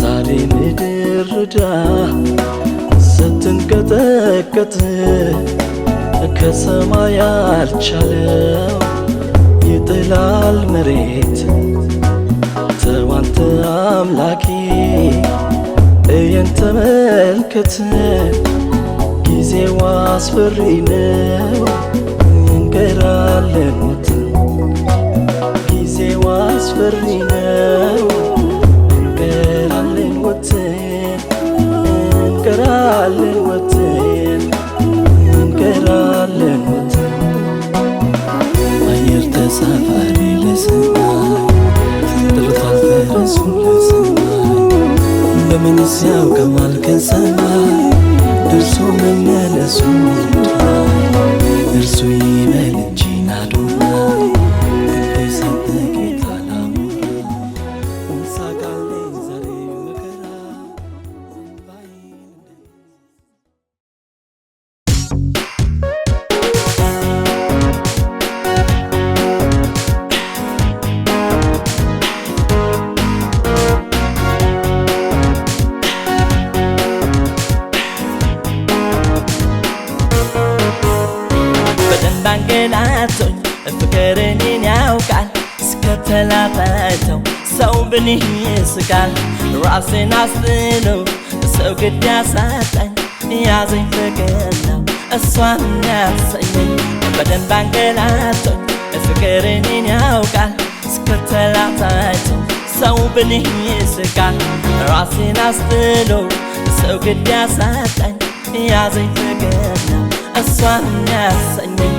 ዛሬ ምድር ርዳ ስትንቀጠቀጥ ከሰማይ ያልቻለው ይጥላል መሬት ተው አንተ አምላኬ እየን ተመልከት ጊዜው አስፈሪ ነው እንቀራለን ሞት ጊዜው አስፈሪ ነው እንቀራለን ሞት እንቀራለን ሞት እንቀራለን ሞት አየር ተሳፋሪ ለሰማይ ጥርቷል ፈረሱ ለሰማይ እንደምን ሲያውቀዋል ከሰማይ ደርሶ መመለሱ እርሱ ይበል እንጂ አዶናይ የሰጠ ጌታ ላሙራ እንሳቃለን ዛሬ መከራ አንገላቶኝ ፍቅር እኔን ያውቃል እስከተላፈተው ሰው ብልህ ይስቃል ራሴን አስጥሎ ሰው ግድ ያሳጣኝ ያዘኝ ፍቅር ነው እሷን ያሰኘኝ በደንብ አንገላቶኝ ፍቅር እኔን ያውቃል እስከተላፈተው ሰው ብልህ ይስቃል ራሴን አስጥሎ ሰው ግድ ያሳጣኝ ያዘኝ ፍቅር ነው እሷን ያሰኘኝ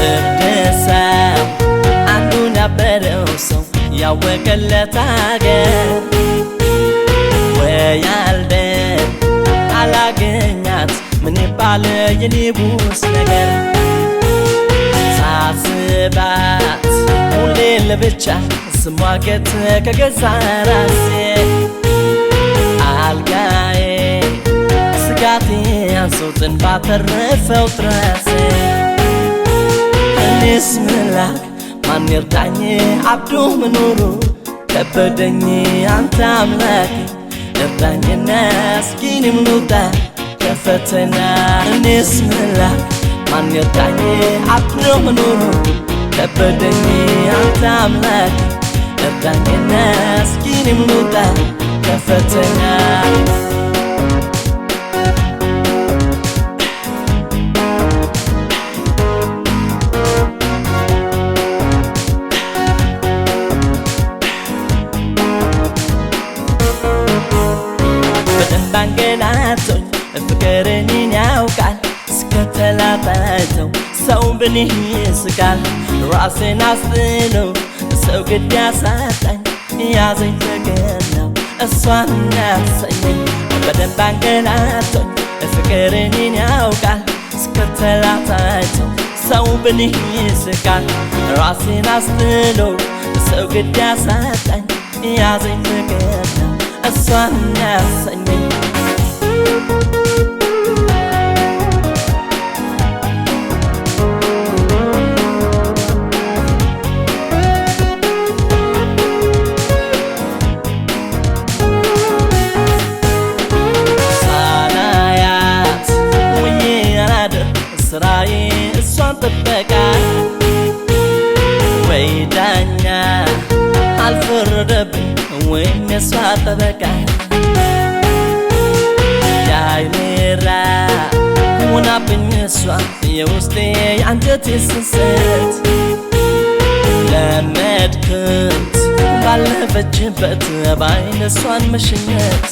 እርደሰው አንዱን ያበረው ሰው ያወቀለት አገር ወያልደን አላገኛት ምን ይባል የኔቡስ ነገር ሳስባት ሁሌ ለብቻ ስሟገት ከገዛ ራሴ አልጋዬ ስጋቴ አንሶትን ባተረፈው ትራሴ እኔስ ምላክ ማን ይርዳኝ አብዶ መኖሩ ከበደኝ አንተ አምላኬ እርዳኝና እስኪንም ልውጣ ከፈተና እኔስ ምላክ ማን ይርዳኝ አብዶ መኖሩ ከበደኝ አንተ አምላኬ እርዳኝና እስኪንም ልውጣ ከፈተና አንገላቶኝ ፍቅር እኔን ያውቃል እስከተላፈተው ሰው ብልህ ይስቃል ራሴን አስጥሎ ሰው ግድ ያሳጣኝ ያዘኝ ፍቅር ነው እሷን ያሰኘኝ በደንብ አንገላቶኝ ፍቅር እኔን ያውቃል እስከተላፈተው ሰው ብልህ ይስቃል ራሴን አስጥሎ ሰው ግድ ያሳጣኝ ያዘኝ ፍቅር ነው እሷን ያሰኘኝ ስራዬ እሷን ጥበቃ ጠበቃ ያይኔራ ሆናብኝ እሷ የውስጤ አንጀቴ ስንሰት ለመድክት ባለፈችበት ባይን እሷን መሸኘት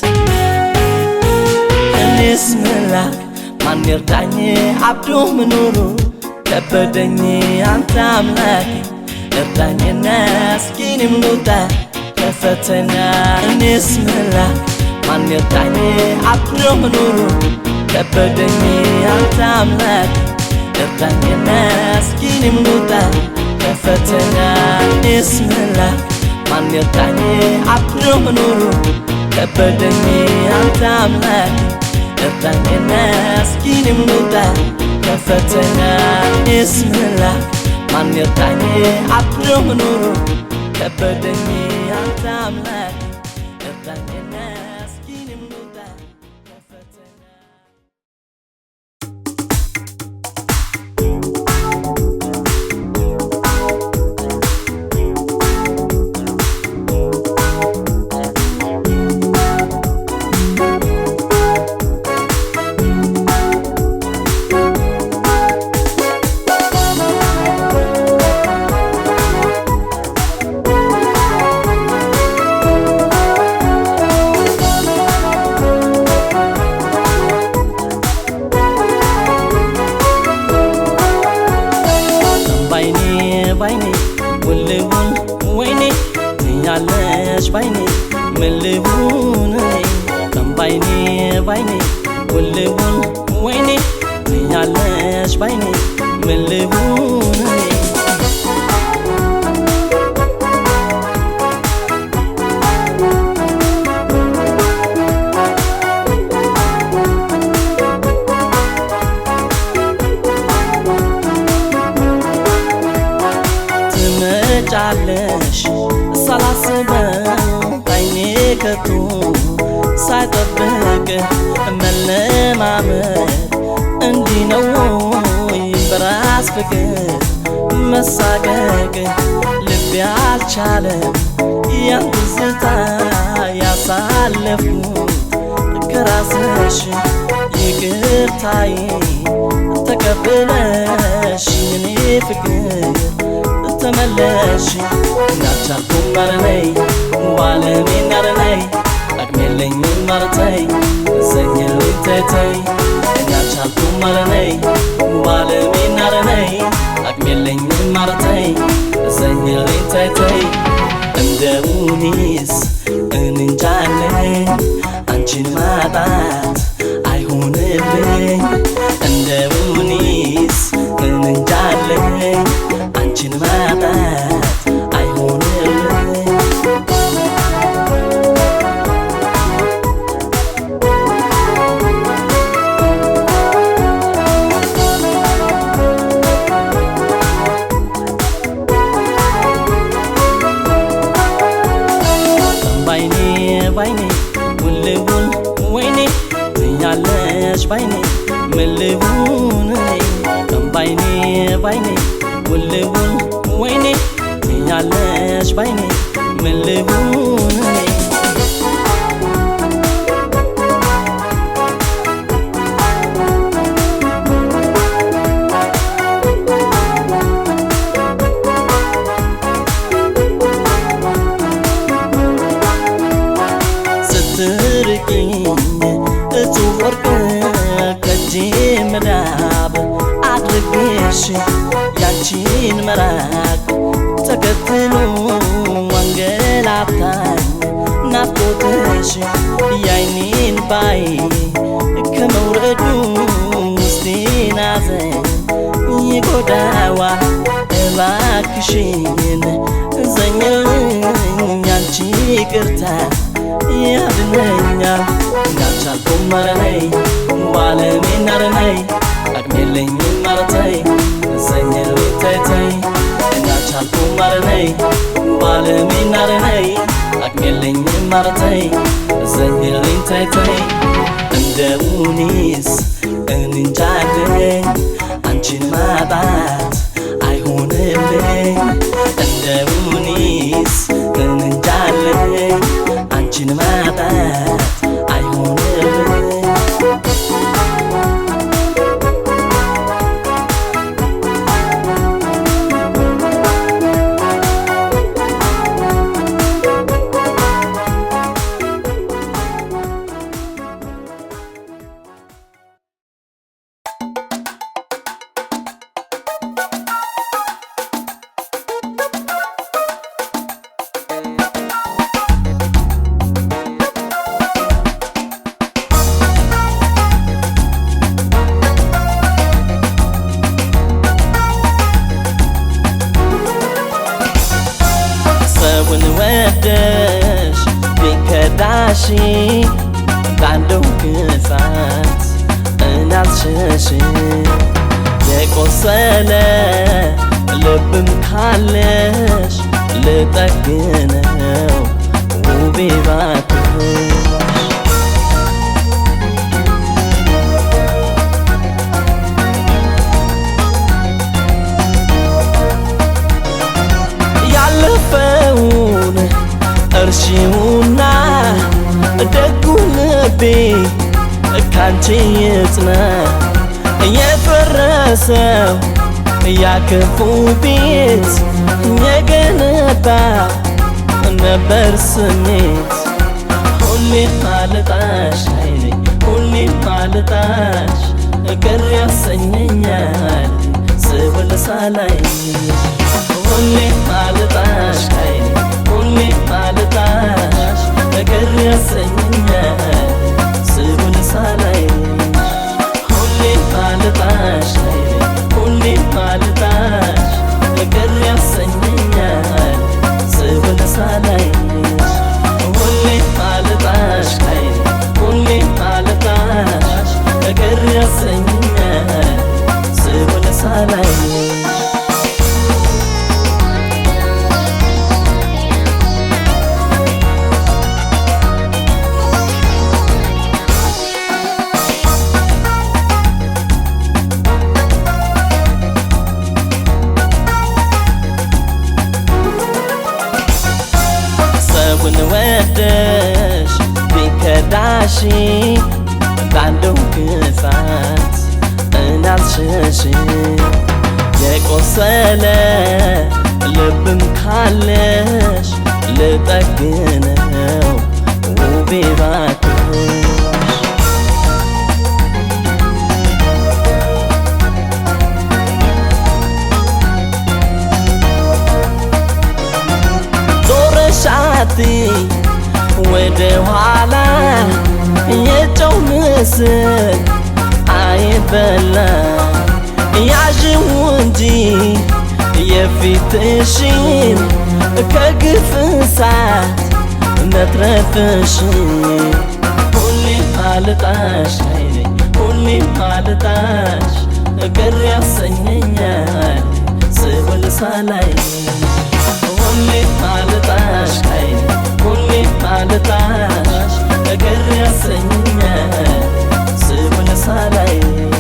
እኔስ ምላክ ማን ይርዳኝ አብዶ መኖሩ ከበደኝ አንተ አምላኬ እርዳኝና እስኪ እኔም ልውጣ ከፈተና እኔስ ምላክ ማን ይርዳኝ አብዶ መኖሩ ከበደኝ አንተ አምላኬ እርዳኝና እስኪ እኔም ልውጣ ከፈተና እኔስ ምላክ ማን ይርዳኝ አብዶ መኖሩ ከበደኝ አንተ አምላኬ እርዳኝና እስኪ እኔም ልውጣ ከፈተና እኔስ ምላክ ማን ይርዳኝ አብዶ መኖሩ ከበደኝ አንተ አምላኬ እርዳኝና እስኪ እኔም ልውጣ ከፈተና ባይኔ ውልውን ወይኔ ትኛለሽ ባይኔ ምልውን ባይኔ ውልውን ወይኔ ትኛለሽ ባይኔ ምልውን ትመጫለሽ ሳላስበው ባይኔ ከቶ ሳይጠብቅ መለማመድ እንዲህ ነው በራስ ፍቅር መሳቀቅ ልቤ አልቻለም ያን ትዝታ ያሳለፍኩት ከራስሽ ይቅርታዬ ተቀብለሽ የኔ ፍቅር ተመለሽ እንዳልቻልኩም አረነይ ባለሜ ናረነይ አቅሜለኝም ማረተይ ዘኝልኝ ተይተይ እንዳልቻልኩም አረነይ ባለሜ ናረነይ አቅሜለኝም ማረተይ ዘኝልኝ ተይተይ እንደውኔስ እንንጃለኝ አንቺን ማጣት አይሆንልኝ እንደውኔስ እንንጃለኝ አንቺን ማጣት አይሆንልኝ ባይኔ ውልውን ወይኔ ትኛለሽ ባይኔ ምልውን ባይኔ ውልውን ወይኔ ትኛለሽ ባይኔ ምልውን ስትርቂኝ እጹብ ወርቅ ከእጄ መዳብ አድርጌሽ ያንቺን መራቅ ተከትሎ አንገላታኝ ናፍቆትሽ ያይኔን ባይ ከመውረዱ ውስጤን አዘን ይጎዳዋል እባክሽን ዘኝልኝ ያንቺ ይቅርታ ያድነኛል እንዳልቻልኩም አረነይ ባለሜ ናረነይ አቅሜለኝም ማረተይ ዘኝልኝ ተይተይ እንዳልቻልኩም አረነይ ባለሜ ናረነይ አቅሜለኝም ማረተይ ዘኝልኝ ተይተይ እንደውኔስ እንንጃለኝ አንቺን ማጣት አይሆንልኝ እንደውኔስ እንንጃለኝ አንቺን ከዳሽ ባንደው ግሳት እናትሸሽ የቆሰለ ልብም ካለሽ ልጠግነው ውቤ ባክሽ ያለፈውን እርሺውና ደጉ ልቤ ካንቺ ይጽና የፈረሰው ያክፉ ቤት የገነባ ነበር ስሜት ሁሌ ማለጣሽ አይኔ ሁሌ ማለጣሽ ቅር ያሰኘኛል ስውል ሳላይሽ ሁሌ ማለጣሽ አይኔ ሁሌ ማለጣሽ ቅር ያሰኘኛል ስውል ሳላይሽ ሁሌ ማለጣሽ አይኔ ሁሌ ማለጣሽ ቅር ያሰኘኛል ስውል ሳላይሽ ሁሌ ማለጣሽ አይኔ ሁሌ ማለጣሽ ቅር ያሰኘኛል ስውል ሳላይሽ ሰውን ወደሽ ቢከዳሽ ባንደው ግሳት እናትሸሽ የቆሰለ ልብም ካለሽ ልጠግነው ውቤ ባክሽ ዞረሻት ወደ ኋላ የጨው ምስል አይበላ ያዥው እንጂ የፊትሽን ከግፍ እሳት መትረፍሽን ሁሌ ማለጣሽ አይኔ ሁሌ ማለጣሽ ቅር ያሰኘኛል ስውል ሳላይሽ ሁሌ ማለጣሽ አይኔ ሁሌ ማለጣሽ ቅር ያሰኘኛል ስውል ሳላይሽ